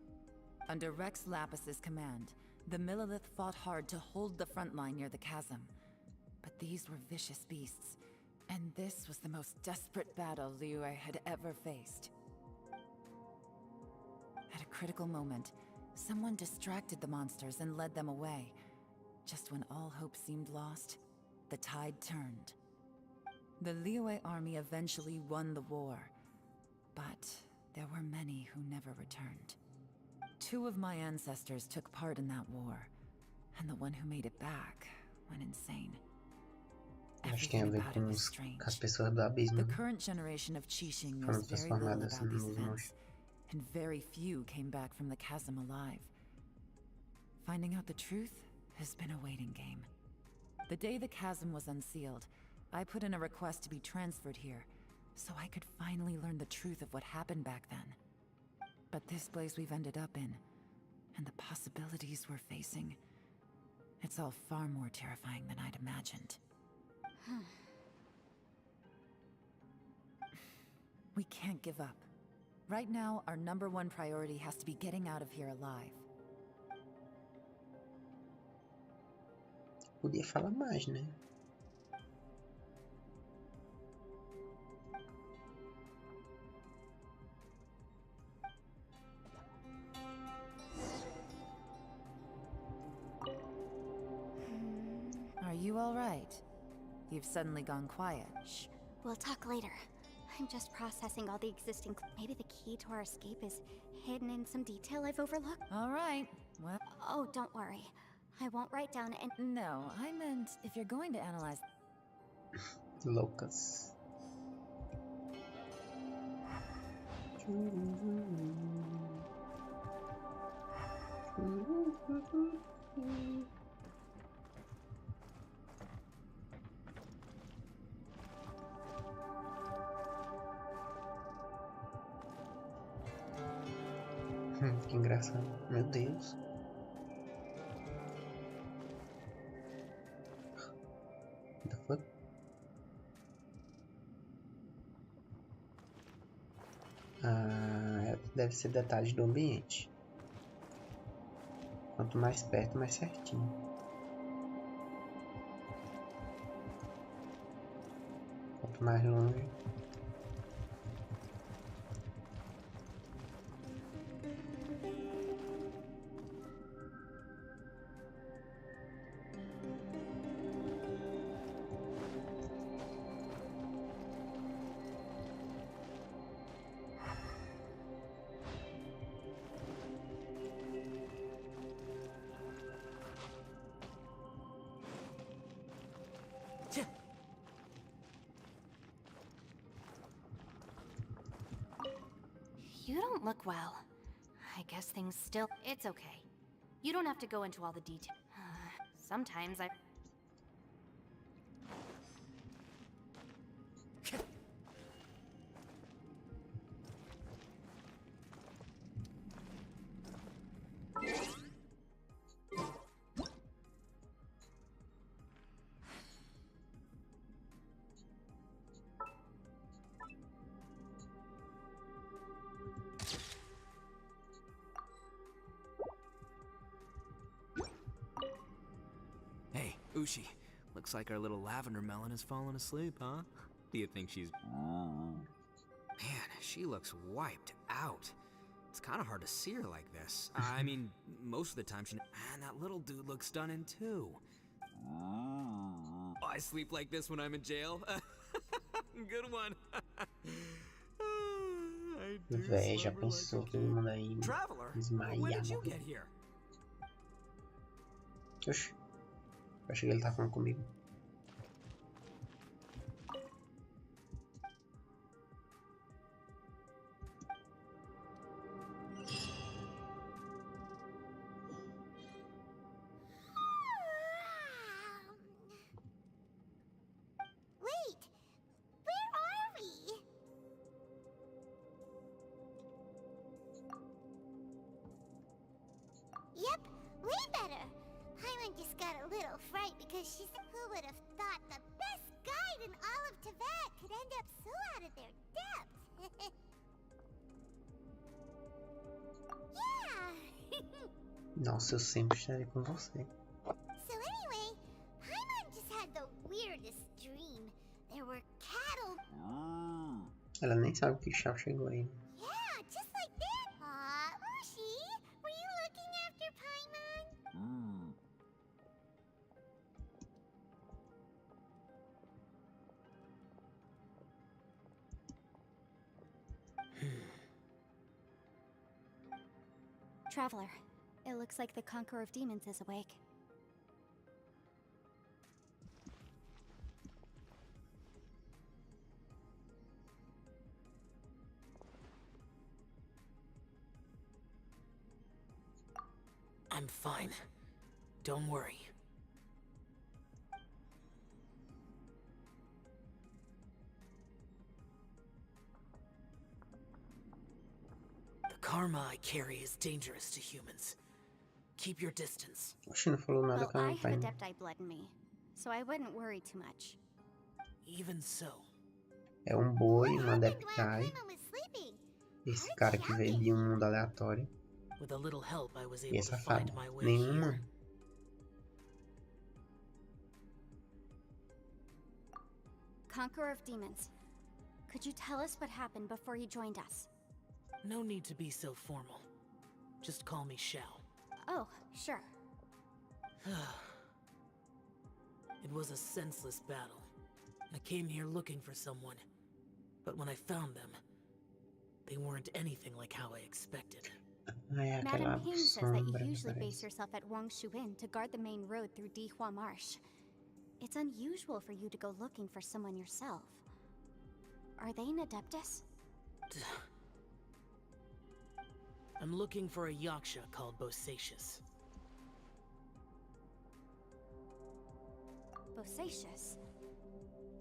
Under Rex Lapis's command, the Millelith fought hard to hold the front line near the chasm. But these were vicious beasts, and this was the most desperate battle Liyue had ever faced. At a critical moment, someone distracted the monsters and led them away. Just when all hope seemed lost, the tide turned. The Liyue army eventually won the war, but there were many who never returned. 2 of my ancestors took part in that war, and the one who made it back went insane. Acho que tem a Everything ver about it com, was com strange. as pessoas do abismo, The né? current generation of Qixing Foram knows very little transformadas about these nos events, monstros. and very few came back from the chasm alive. Finding out the truth has been a waiting game. The day the chasm was unsealed, I put in a request to be transferred here, so I could finally learn the truth of what happened back then. But this place we've ended up in, and the possibilities we're facing, it's all far more terrifying than I'd imagined. We can't give up. Right now, our #1 priority has to be getting out of here alive. Podia falar mais, né? Are you all right? You've suddenly gone quiet. Shh, we'll talk later. I'm just processing all the existing. Maybe the key to our escape is hidden in some detail I've overlooked. All right. Well. Oh, don't worry. I won't write down and. No, I meant if you're going to analyze. Loucas. Que engraçado. Meu Deus. What the fuck? Ah, deve ser detalhes do ambiente. Quanto mais perto, mais certinho. Quanto mais longe. You don't look well. I guess things still... It's okay. You don't have to go into all the details. Sometimes I... Hey, Ushi. Looks like our little lavender melon has fallen asleep, huh? Do you think she's... Man, she looks wiped out. It's kind of hard to see her like this. I mean, most of the time she... And that little dude looks stunning too. I sleep like this when I'm in jail. Good one. Véi, já pensou todo mundo aí Traveler, when did you desmaiar? get here? Oxi, eu achei que ele tá falando comigo. Wait, where are we? Yep, way better. Paimon just got a little fright because she's who would have thought the best guide in all of Tibet could end up so out of their depth. Yeah. Nossa, eu sempre estarei com você. So anyway, Paimon just had the weirdest dream. There were cattle. Ela nem sabe que Shao chegou aí. Yeah, just like that. Aw, Ushi, were you looking after Paimon? Traveler, it looks like the Conqueror of Demons is awake. I'm fine. Don't worry. The karma I carry is dangerous to humans. Keep your distance. Oxi, não falou nada Well, com I a have Paimon. Adepti blood in me, so I wouldn't worry too much. Even so, É um boi, um While Adeptai. Paimon was sleeping. Esse cara que veio de um mundo aleatório. with a little help, I was E able essa to find fada. my way Nenhum here. humano. Conqueror of Demons, could you tell us what happened before you joined us? No need to be so formal. Just call me Shao. Oh, sure. It was a senseless battle. I came here looking for someone, but when I found them, they weren't anything like how I expected. É aquela Madame Ping says that sombra you que usually base aparece. yourself at Wangshu Inn to guard the main road through Dihua Marsh. It's unusual for you to go looking for someone yourself. Are they an Adeptus? I'm looking for a yaksha called Bosacius. Bosacius?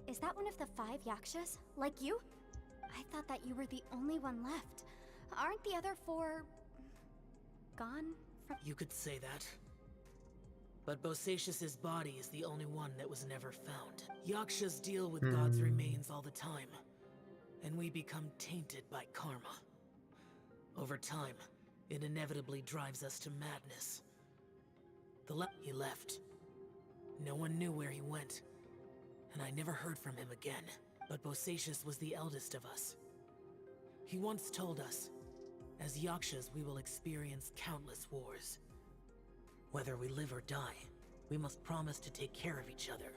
Is that one of the 5 Yakshas? Like you? I thought that you were the only one left. Aren't the other 4... gone from... You could say that. But Bosacius's body is the only one that was never found. Yakshas deal with God's remains all the time, and we become tainted by karma. Over time, it inevitably drives us to madness. He left. No one knew where he went, and I never heard from him again. But Bosacius was the eldest of us. He once told us, as Yakshas we will experience countless wars. Whether we live or die, we must promise to take care of each other,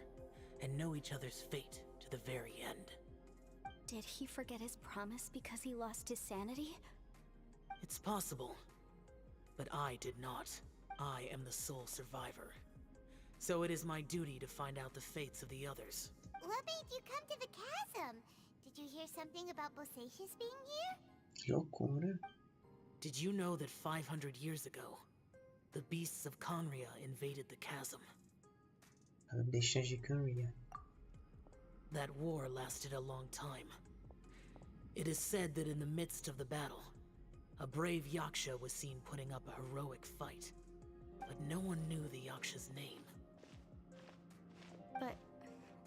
and know each other's fate to the very end. Did he forget his promise because he lost his sanity? It's possible, but I did not. I am the sole survivor. So it is my duty to find out the fates of the others. What made you come to the chasm? Did you hear something about Bosacius being here? Que loucura. Did you know that 500 years ago, the beasts of Conria invaded the chasm? A besta de Canria. That war lasted a long time. It is said that in the midst of the battle, a brave Yaksha was seen putting up a heroic fight. But no one knew the Yaksha's name. But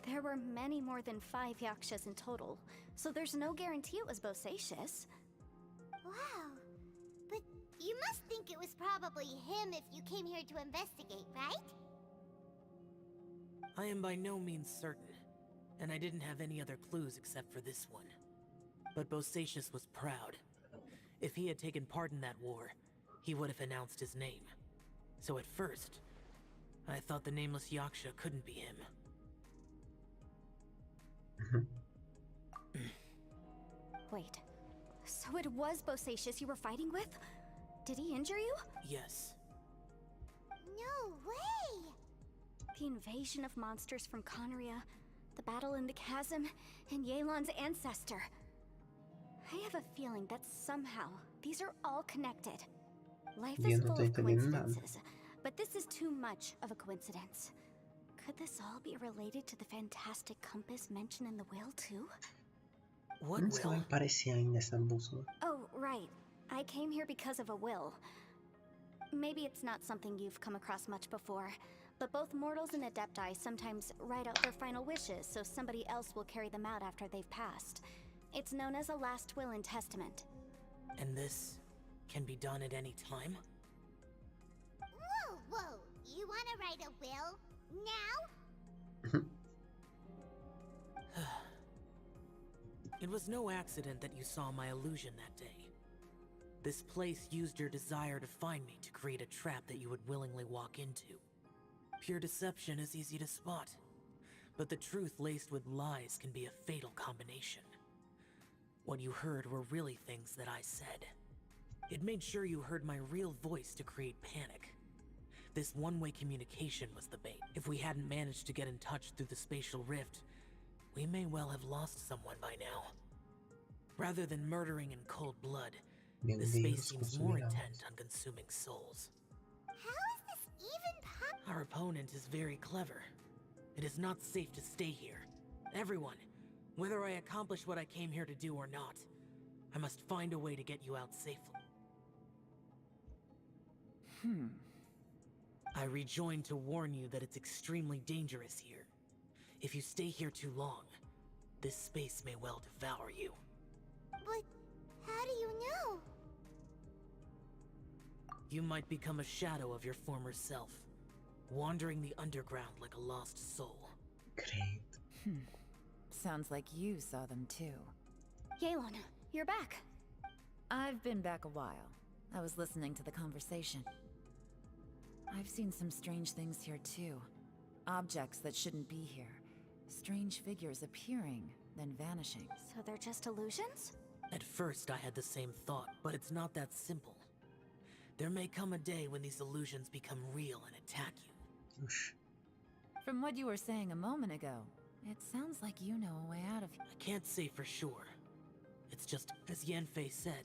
there were many more than 5 Yakshas in total, so there's no guarantee it was Bosacius. Wow. But you must think it was probably him if you came here to investigate, right? I am by no means certain, and I didn't have any other clues except for this one. But Bosacius was proud. If he had taken part in that war, he would have announced his name. So at first, I thought the nameless Yaksha couldn't be him. Wait, so it was Bosacius you were fighting with? Did he injure you? Yes. No way! The invasion of monsters from Conria, the battle in the chasm, and Yelan's ancestor. I have a feeling that somehow these are all connected. Life Yo is no full estoy of entendiendo nada. coincidences, but this is too much of a coincidence. Could this all be related to the fantastic compass mentioned in the will, too? What Não se vai will? aparecer ainda essa bússola. Oh, right. I came here because of a will. Maybe it's not something you've come across much before, but both mortals and adepti sometimes write out their final wishes so somebody else will carry them out after they've passed. It's known as a last will and testament. And this can be done at any time? Whoa, whoa! You wanna write a will? Now? It was no accident that you saw my illusion that day. This place used your desire to find me to create a trap that you would willingly walk into. Pure deception is easy to spot, but the truth laced with lies can be a fatal combination. What you heard were really things that I said. It made sure you heard my real voice to create panic. This one-way communication was the bait. If we hadn't managed to get in touch through the spatial rift, we may well have lost someone by now. Rather than murdering in cold blood, this space seems more intent on consuming souls. How is this even possible? Our opponent is very clever. It is not safe to stay here. Everyone, whether I accomplish what I came here to do or not, I must find a way to get you out safely. I rejoined to warn you that it's extremely dangerous here. If you stay here too long, this space may well devour you. But how do you know? You might become a shadow of your former self, wandering the underground like a lost soul. Great. Sounds like you saw them too. Yelan, you're back. I've been back a while. I was listening to the conversation. I've seen some strange things here too. Objects that shouldn't be here. Strange figures appearing, then vanishing. So they're just illusions? At first I had the same thought, but it's not that simple. There may come a day when these illusions become real and attack you. Oxi. From what you were saying a moment ago, it sounds like you know a way out of here. I can't say for sure. It's just, as Yanfei said,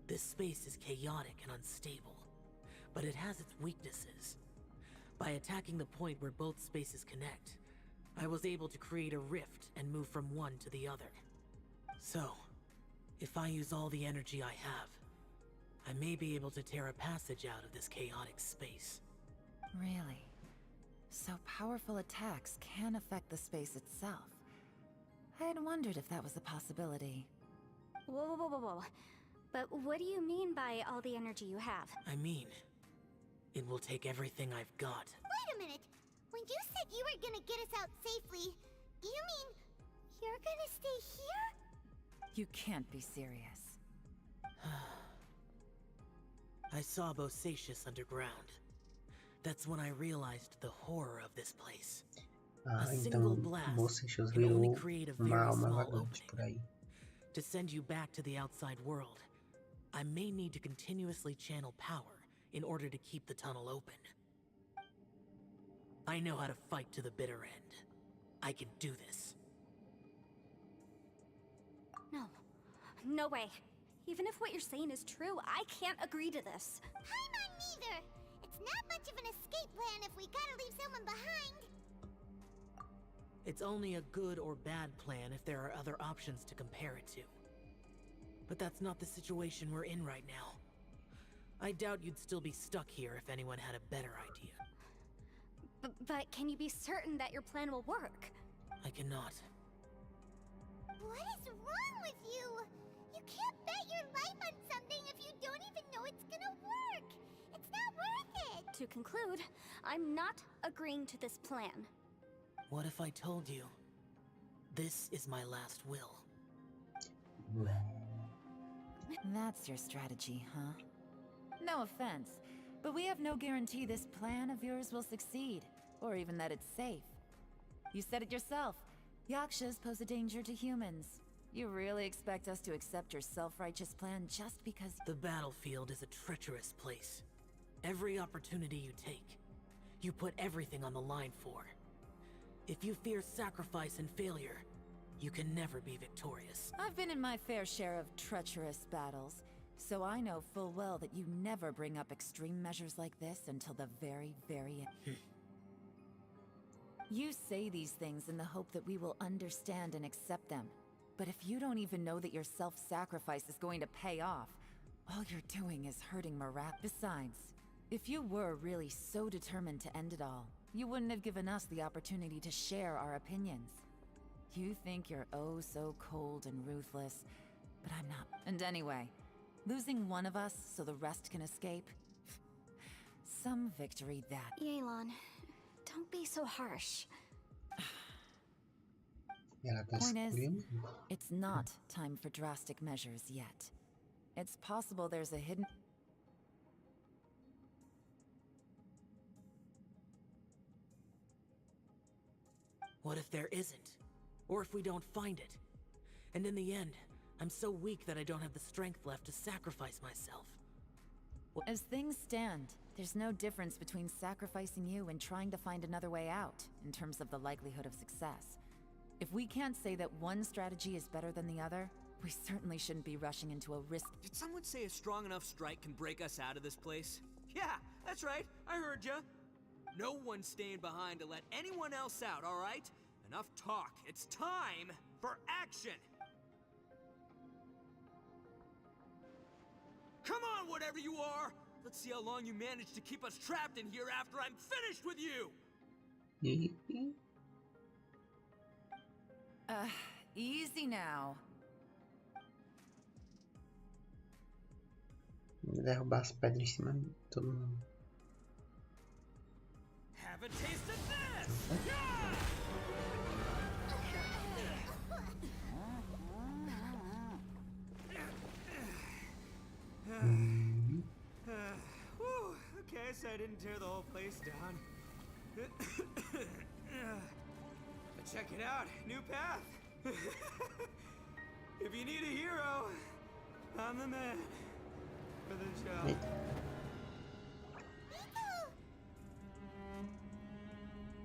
this space is chaotic and unstable. But it has its weaknesses. By attacking the point where both spaces connect, I was able to create a rift and move from one to the other. So, if I use all the energy I have, I may be able to tear a passage out of this chaotic space. Really? So powerful attacks can affect the space itself. I had wondered if that was a possibility. Whoa, whoa, whoa, whoa, whoa. But what do you mean by all the energy you have? I mean, it will take everything I've got. Wait a minute. When you said you were gonna get us out safely, you mean you're gonna stay here? You can't be serious. I saw Bosacius underground. That's when I realized the horror of this place. A single Então blast Bosacius can only virou create a uma very alma small vagante por opening. aí. To send you back to the outside world, I may need to continuously channel power in order to keep the tunnel open. I know how to fight to the bitter end. I can do this. No. No way. Even if what you're saying is true, I can't agree to this. I'm not neither. It's not much of an escape plan if we gotta leave someone behind. It's only a good or bad plan if there are other options to compare it to. But that's not the situation we're in right now. I doubt you'd still be stuck here if anyone had a better idea. But can you be certain that your plan will work? I cannot. What is wrong with you? You can't bet your life on something if you don't even know it's gonna work. It's not worth it. To conclude, I'm not agreeing to this plan. What if I told you, this is my last will? That's your strategy, huh? No offense, but we have no guarantee this plan of yours will succeed, or even that it's safe. You said it yourself. Yakshas pose a danger to humans. You really expect us to accept your self-righteous plan just because— The battlefield is a treacherous place. Every opportunity you take, you put everything on the line for. If you fear sacrifice and failure, you can never be victorious. I've been in my fair share of treacherous battles, so I know full well that you never bring up extreme measures like this until the very, very end. You say these things in the hope that we will understand and accept them. But if you don't even know that your self-sacrifice is going to pay off, all you're doing is hurting morale. Besides, if you were really so determined to end it all, you wouldn't have given us the opportunity to share our opinions. You think you're oh so cold and ruthless, but I'm not. And anyway, losing one of us so the rest can escape? Some victory that. Yelan, don't be so harsh. Point is, it's not time for drastic measures yet. It's possible there's a hidden... What if there isn't? Or if we don't find it? And in the end, I'm so weak that I don't have the strength left to sacrifice myself. As things stand, there's no difference between sacrificing you and trying to find another way out, in terms of the likelihood of success. If we can't say that one strategy is better than the other, we certainly shouldn't be rushing into a risk. Did someone say a strong enough strike can break us out of this place? Yeah, that's right, I heard ya. No one's staying behind to let anyone else out, all right? Enough talk. It's time for action! Come on, whatever you are! Let's see how long you manage to keep us trapped in here after I'm finished with you! Easy now. Derrubar as pedras em cima de todo mundo. Have a taste of this! Okay, so I didn't tear the whole place down. But check it out, new path. If you need a hero, I'm the man for the job.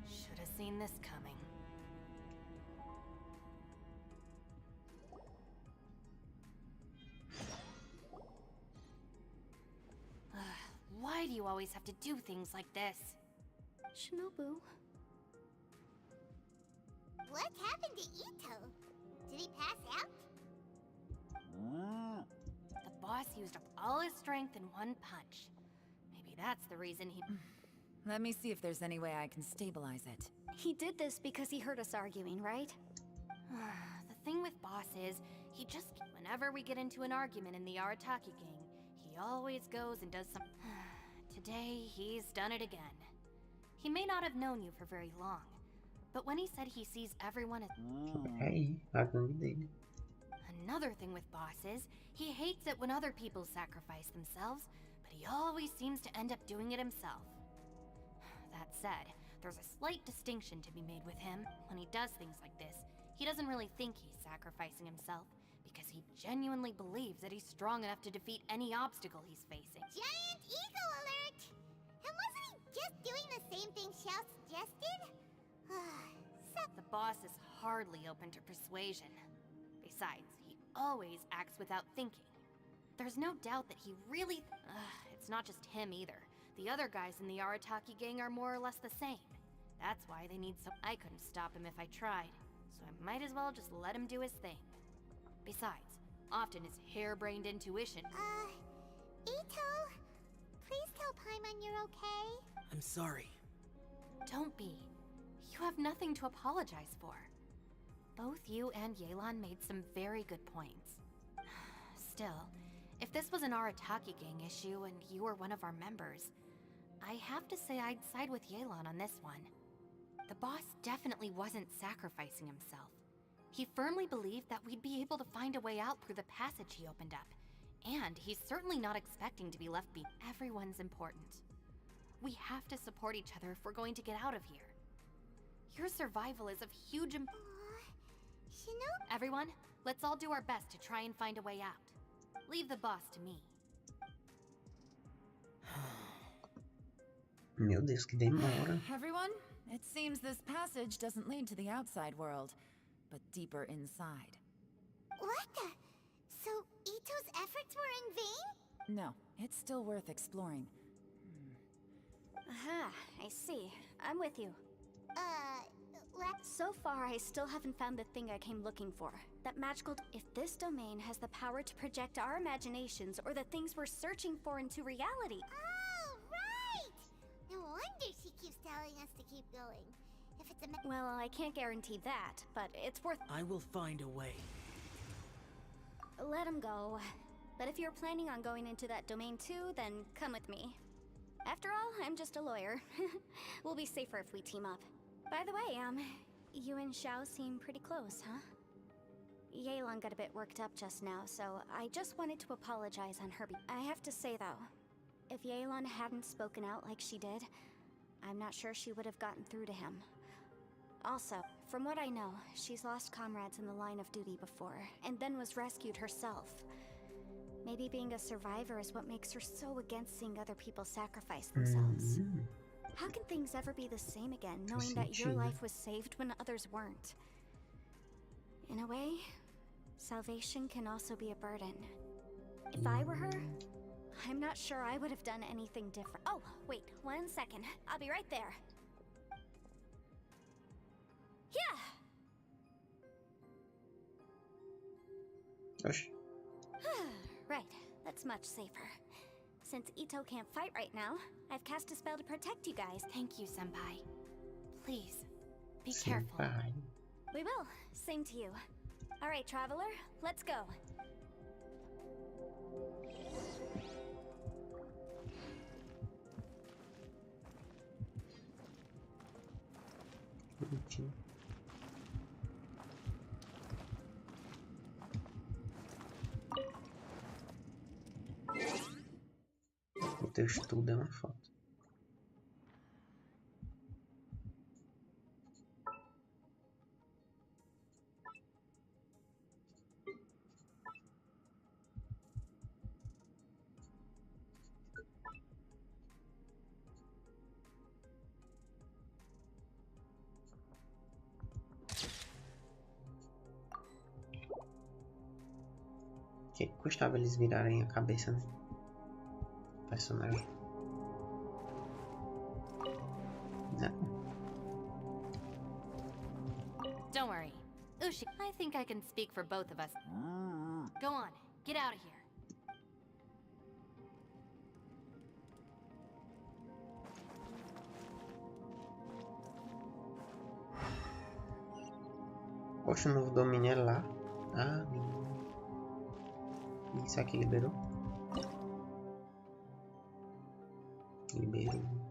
Should have seen this coming. Why do you always have to do things like this? Shinobu. What happened to Ito? Did he pass out? The boss used up all his strength in one punch. Maybe that's the reason he... Let me see if there's any way I can stabilize it. He did this because he heard us arguing, right? The thing with boss is, he just... Whenever we get into an argument in the Arataki gang, he always goes and does some... Today, he's done it again. He may not have known you for very long, but when he said he sees everyone as... Hey, Another thing with boss is, he hates it when other people sacrifice themselves, but he always seems to end up doing it himself. That said, there's a slight distinction to be made with him. When he does things like this, he doesn't really think he's sacrificing himself, because he genuinely believes that he's strong enough to defeat any obstacle he's facing. Giant ego alert! And wasn't he just doing the same thing Xiao suggested? The boss is hardly open to persuasion. Besides, he always acts without thinking. There's no doubt that he really... it's not just him either. The other guys in the Arataki gang are more or less the same. That's why they need some... I couldn't stop him if I tried, so I might as well just let him do his thing. Besides, often his harebrained intuition... Ito? Please tell Paimon you're okay? I'm sorry. Don't be. You have nothing to apologize for. Both you and Yelan made some very good points. Still, if this was an Arataki gang issue and you were one of our members, I have to say I'd side with Yelan on this one. The boss definitely wasn't sacrificing himself. He firmly believed that we'd be able to find a way out through the passage he opened up. And he's certainly not expecting to be left behind. Everyone's important. We have to support each other if we're going to get out of here. Your survival is of huge Shinobu? Everyone, Let's all do our best to try and find a way out. Leave the boss to me. Meu Deus, que demora. Everyone, it seems this passage doesn't lead to the outside world, but deeper inside. What the? So, Ito's efforts were in vain? No, it's still worth exploring. Aha, I see. I'm with you. So far, I still haven't found the thing I came looking for. That magical... If this domain has the power to project our imaginations or the things we're searching for into reality... Oh, right! No wonder she keeps telling us to keep going. If it's a... Well, I can't guarantee that, but it's worth... I will find a way. Let him go. But if you're planning on going into that domain too, then come with me. After all, I'm just a lawyer. We'll be safer if we team up. By the way, you and Xiao seem pretty close, huh? Yelan got a bit worked up just now, so I just wanted to apologize on her I have to say though, if Yelan hadn't spoken out like she did, I'm not sure she would have gotten through to him. Also, from what I know, she's lost comrades in the line of duty before, and then was rescued herself. Maybe being a survivor is what makes her so against seeing other people sacrifice themselves. How can things ever be the same again, knowing that your life was saved when others weren't? In a way, salvation can also be a burden. If I were her, I'm not sure I would have done anything different. Oh, wait, 1 second. I'll be right there. Yeah! Gosh. Right, that's much safer. Since Ito can't fight right now, I've cast a spell to protect you guys. Thank you, Senpai. Please, be careful. We will. Same to you. Alright, Traveler, let's go. O teu estudo é uma foto. Que custava eles virarem a cabeça, né? Personagem. Don't worry. Ushi, I think I can speak for both of us. Go on, get out of here. Poxa, o novo domínio é lá. Ah, menino. Isso aqui liberou? Liberou.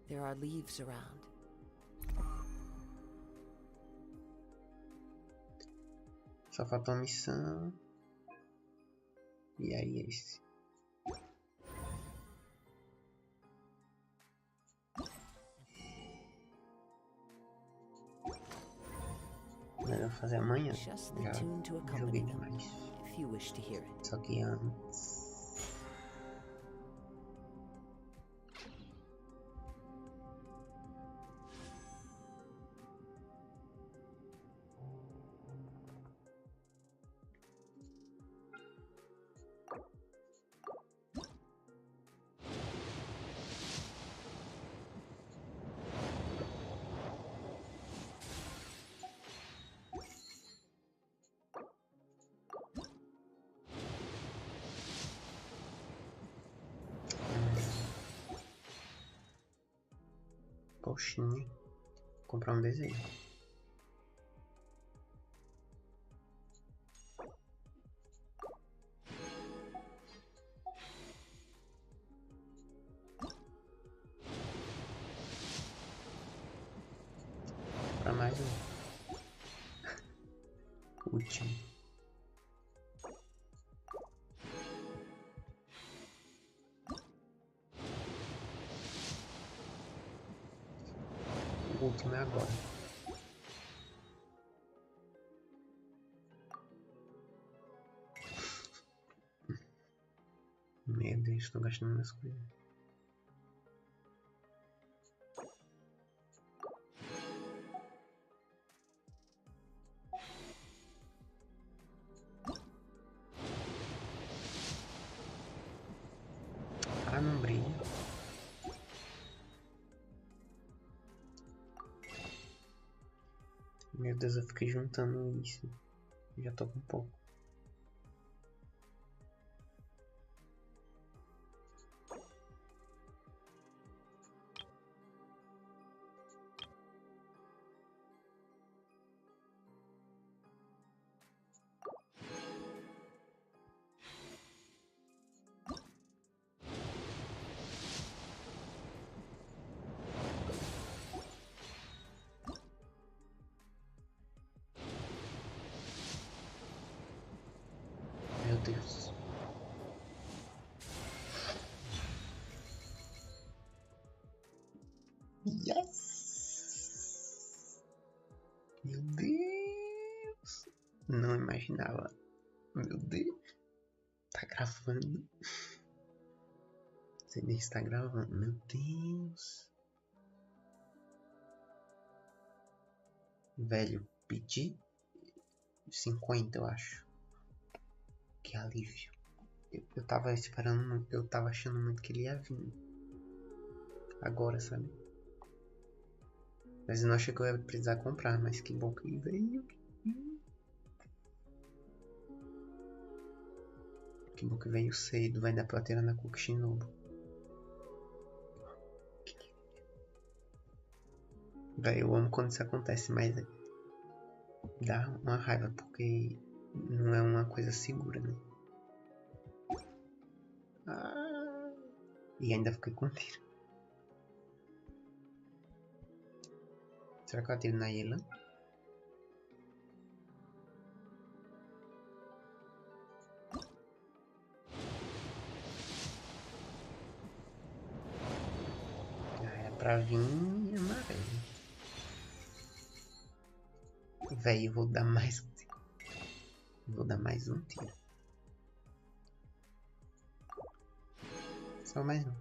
There are leaves around. Só falta uma missão. E aí esse. Melhor fazer amanhã. Já joguei demais. Só que antes. Poxinha, vou comprar um desenho. Comprar mais um. último. O último é agora. Meu Deus, estou gastando minhas coisas. Ah, não brilha. Meu Deus, eu fiquei juntando isso. Já tô com pouco. Meu Deus. Yes! Meu Deus! Não imaginava. Meu Deus. Tá gravando. Você nem está gravando. Meu Deus. Velho, pedi 50, eu acho. Que alívio. Eu tava esperando, eu tava achando muito que ele ia vir. Agora, sabe? Mas eu não achei que eu ia precisar comprar, mas que bom que ele veio. Que bom que veio cedo, vai dar pra ter na Shinobu. Véi, eu amo quando isso acontece, mas dá uma raiva porque não é uma coisa segura, né? Ah, e ainda fiquei com tiro. Será que eu atiro na Yela? Ah, era pra vir amarelo. Véi, eu vou dar mais um tiro. Vou dar mais um tiro. Só mais um.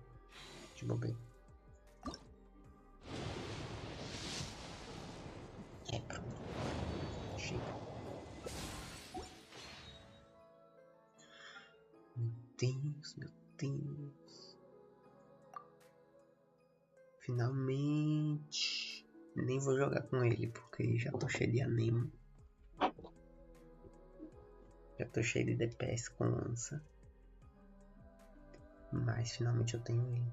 De bobeira. É, pronto. Chega. Meu Deus, meu Deus. Finalmente. Nem vou jogar com ele porque já tô cheio de anemo. Já tô cheio de DPS com lança. Mas finalmente eu tenho ele.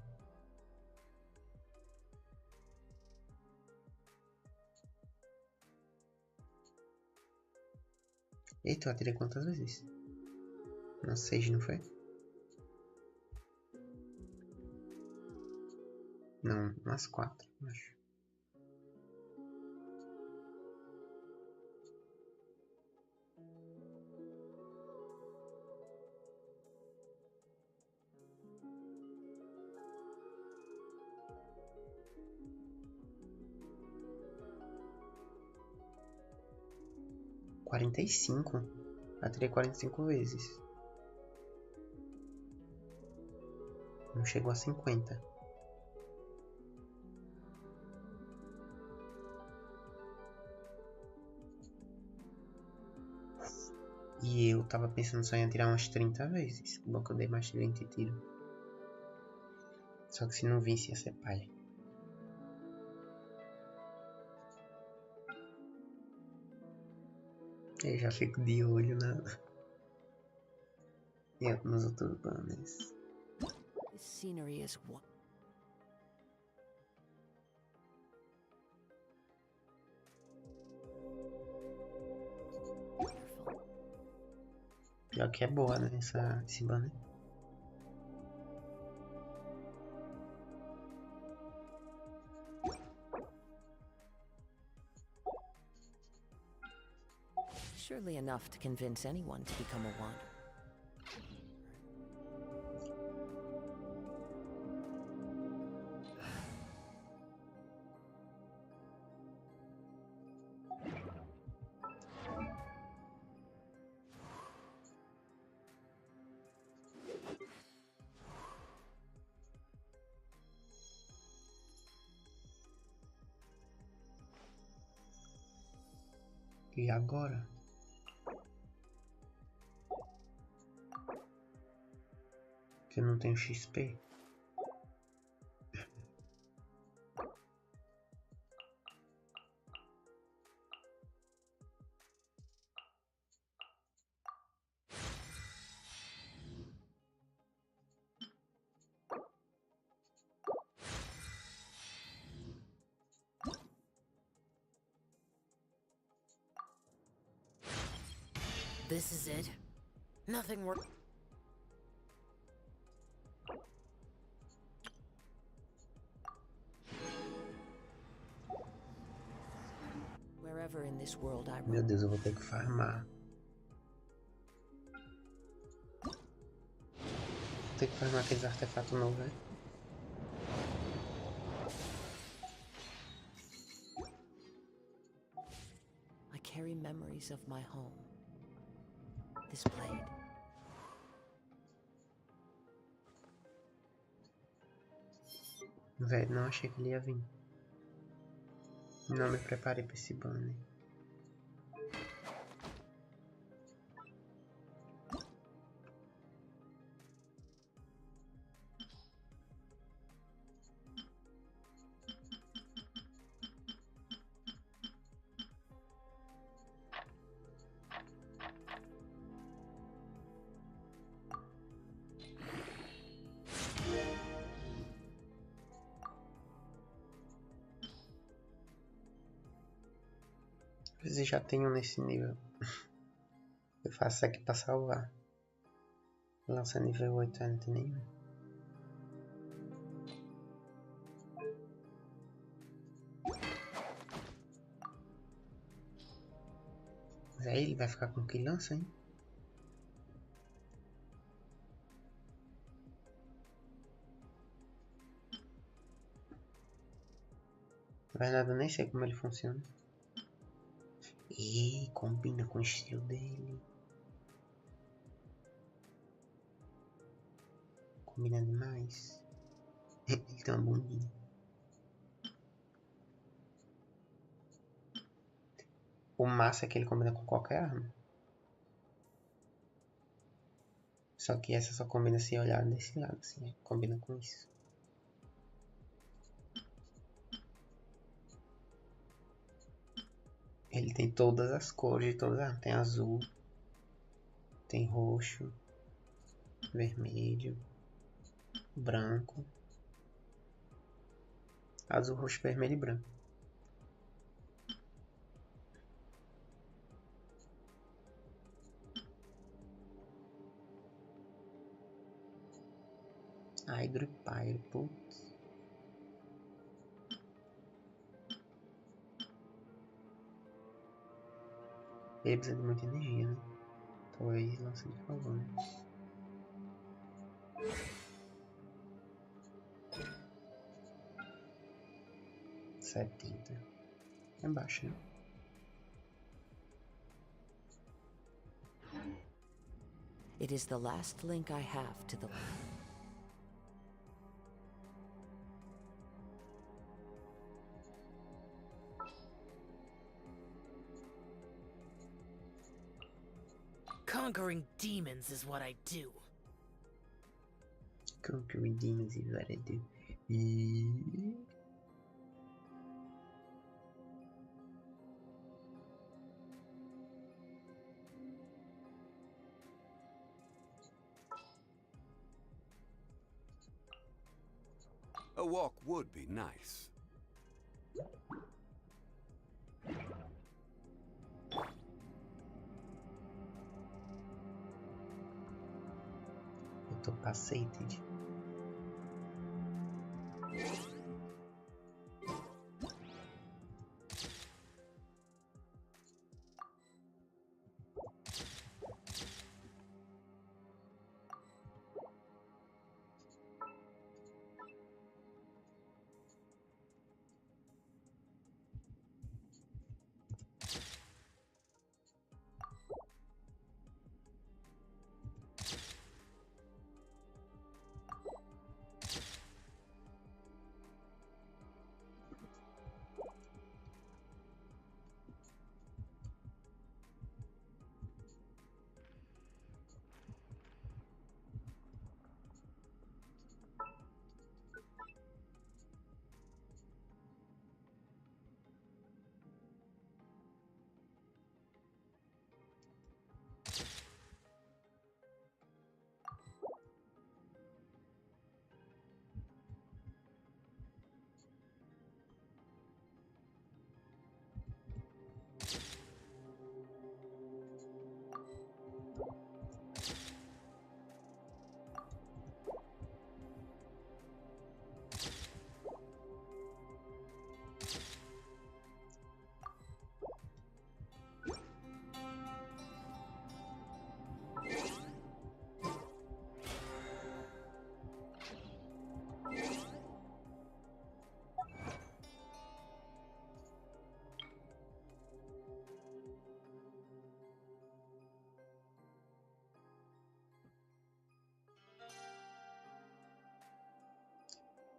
Eita, eu atirei quantas vezes? Umas 6, não foi? Não, umas 4, acho. Quarenta e cinco. Atirei 45 vezes. Não chegou a 50. E eu tava pensando só em atirar umas 30 vezes. Bom que eu dei mais de 20 tiros. Só que se não visse ia ser palha. Eu já fico de olho nos outros banners. This scenery is what? Pior que é boa, né? Esse banner. Surely enough to convince anyone to become a one. E agora? Que eu não tenho XP? This is it? Nothing work. Wherever in this world I Meu Deus, eu vou ter que farmar. Vou ter que farmar aqueles artefatos novos, né? I carry memories of my home. This blade. Velho, não achei que ele ia vir. Não me preparei para esse banner. Vocês já tenho nesse nível. Eu faço isso aqui pra salvar. Lança nível 8, não tem nenhum. Mas aí ele vai ficar com que lança, hein? Na verdade eu nem sei como ele funciona. E combina com o estilo dele. Combina demais. Ele tem uma bundinha. O massa é que ele combina com qualquer arma. Só que essa só combina se olhar desse lado, assim, combina com isso. Ele tem todas as cores de todas as armas. Tem azul, tem roxo, vermelho, branco. Azul, roxo, vermelho e branco. Hydro e Pyro, putz. Ele precisa de muita energia, né? Talvez lance de favor. 70. É baixo, né? It is the last link I have to the... Conquering demons is what I do. Conquering demons is what I do. A walk would be nice. Eu tô passated.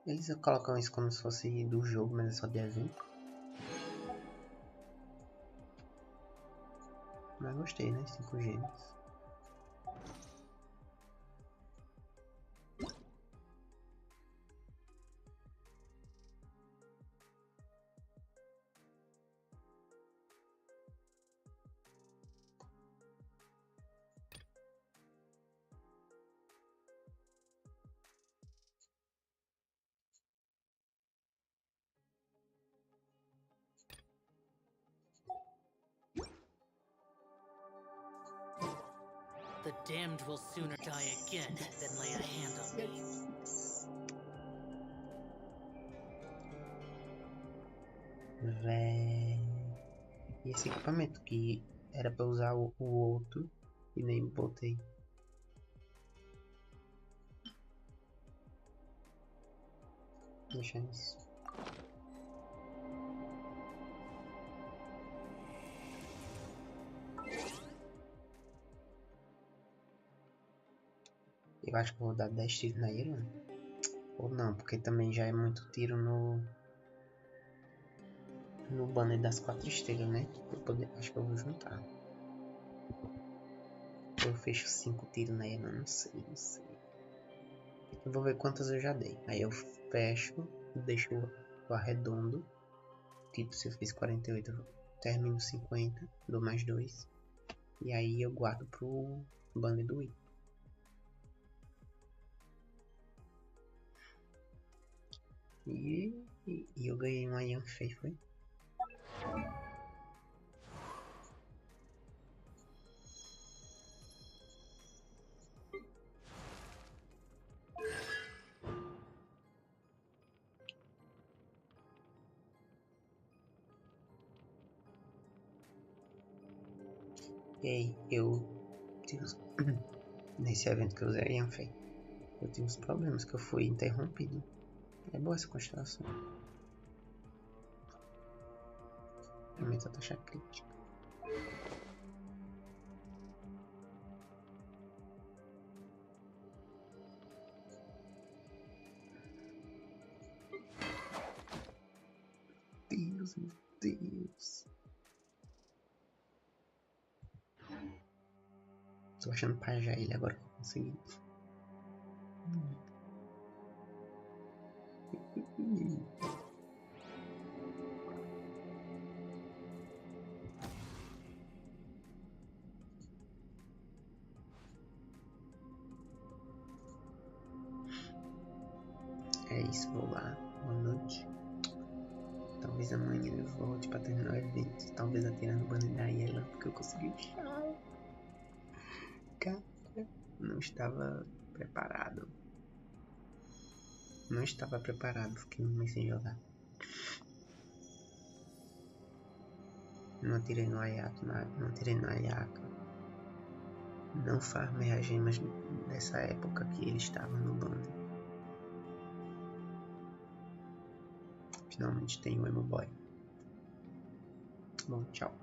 Eles colocam isso como se fosse do jogo, mas é só de evento. Mas gostei, né? 5 gemas. The damned will sooner die again than lay a hand on me. Véi. E esse equipamento que era pra usar o outro e nem botei. Deixa isso. Eu acho que eu vou dar 10 tiros na Irã. Ou não, porque também já é muito tiro no banner das 4 estrelas, né? Acho que eu vou juntar. Eu fecho 5 tiros na Irã, não sei. Eu vou ver quantas eu já dei. Aí eu fecho, deixo o arredondo. Tipo, se eu fiz 48, eu termino 50, dou mais 2. E aí eu guardo pro banner do Wii. E eu ganhei um AR56, foi? E aí, nesse evento que eu usei AR56, eu tive uns problemas que eu fui interrompido. É boa essa constelação. Aumenta a taxa crítica. Deus, meu Deus. Tô achando pra já ele agora que eu consegui. É isso, vou lá. Boa noite. Talvez amanhã eu volte pra terminar o evento. Talvez atirando o banner da Yela, porque eu consegui o chá. Cara, não estava preparado. Não estava preparado, fiquei muito sem jogar. Não atirei no Ayaka, não atirei no Ayaka. Não farmei as gemas dessa época que ele estava no banner. Finalmente tem o Emo Boy. Bom, tchau.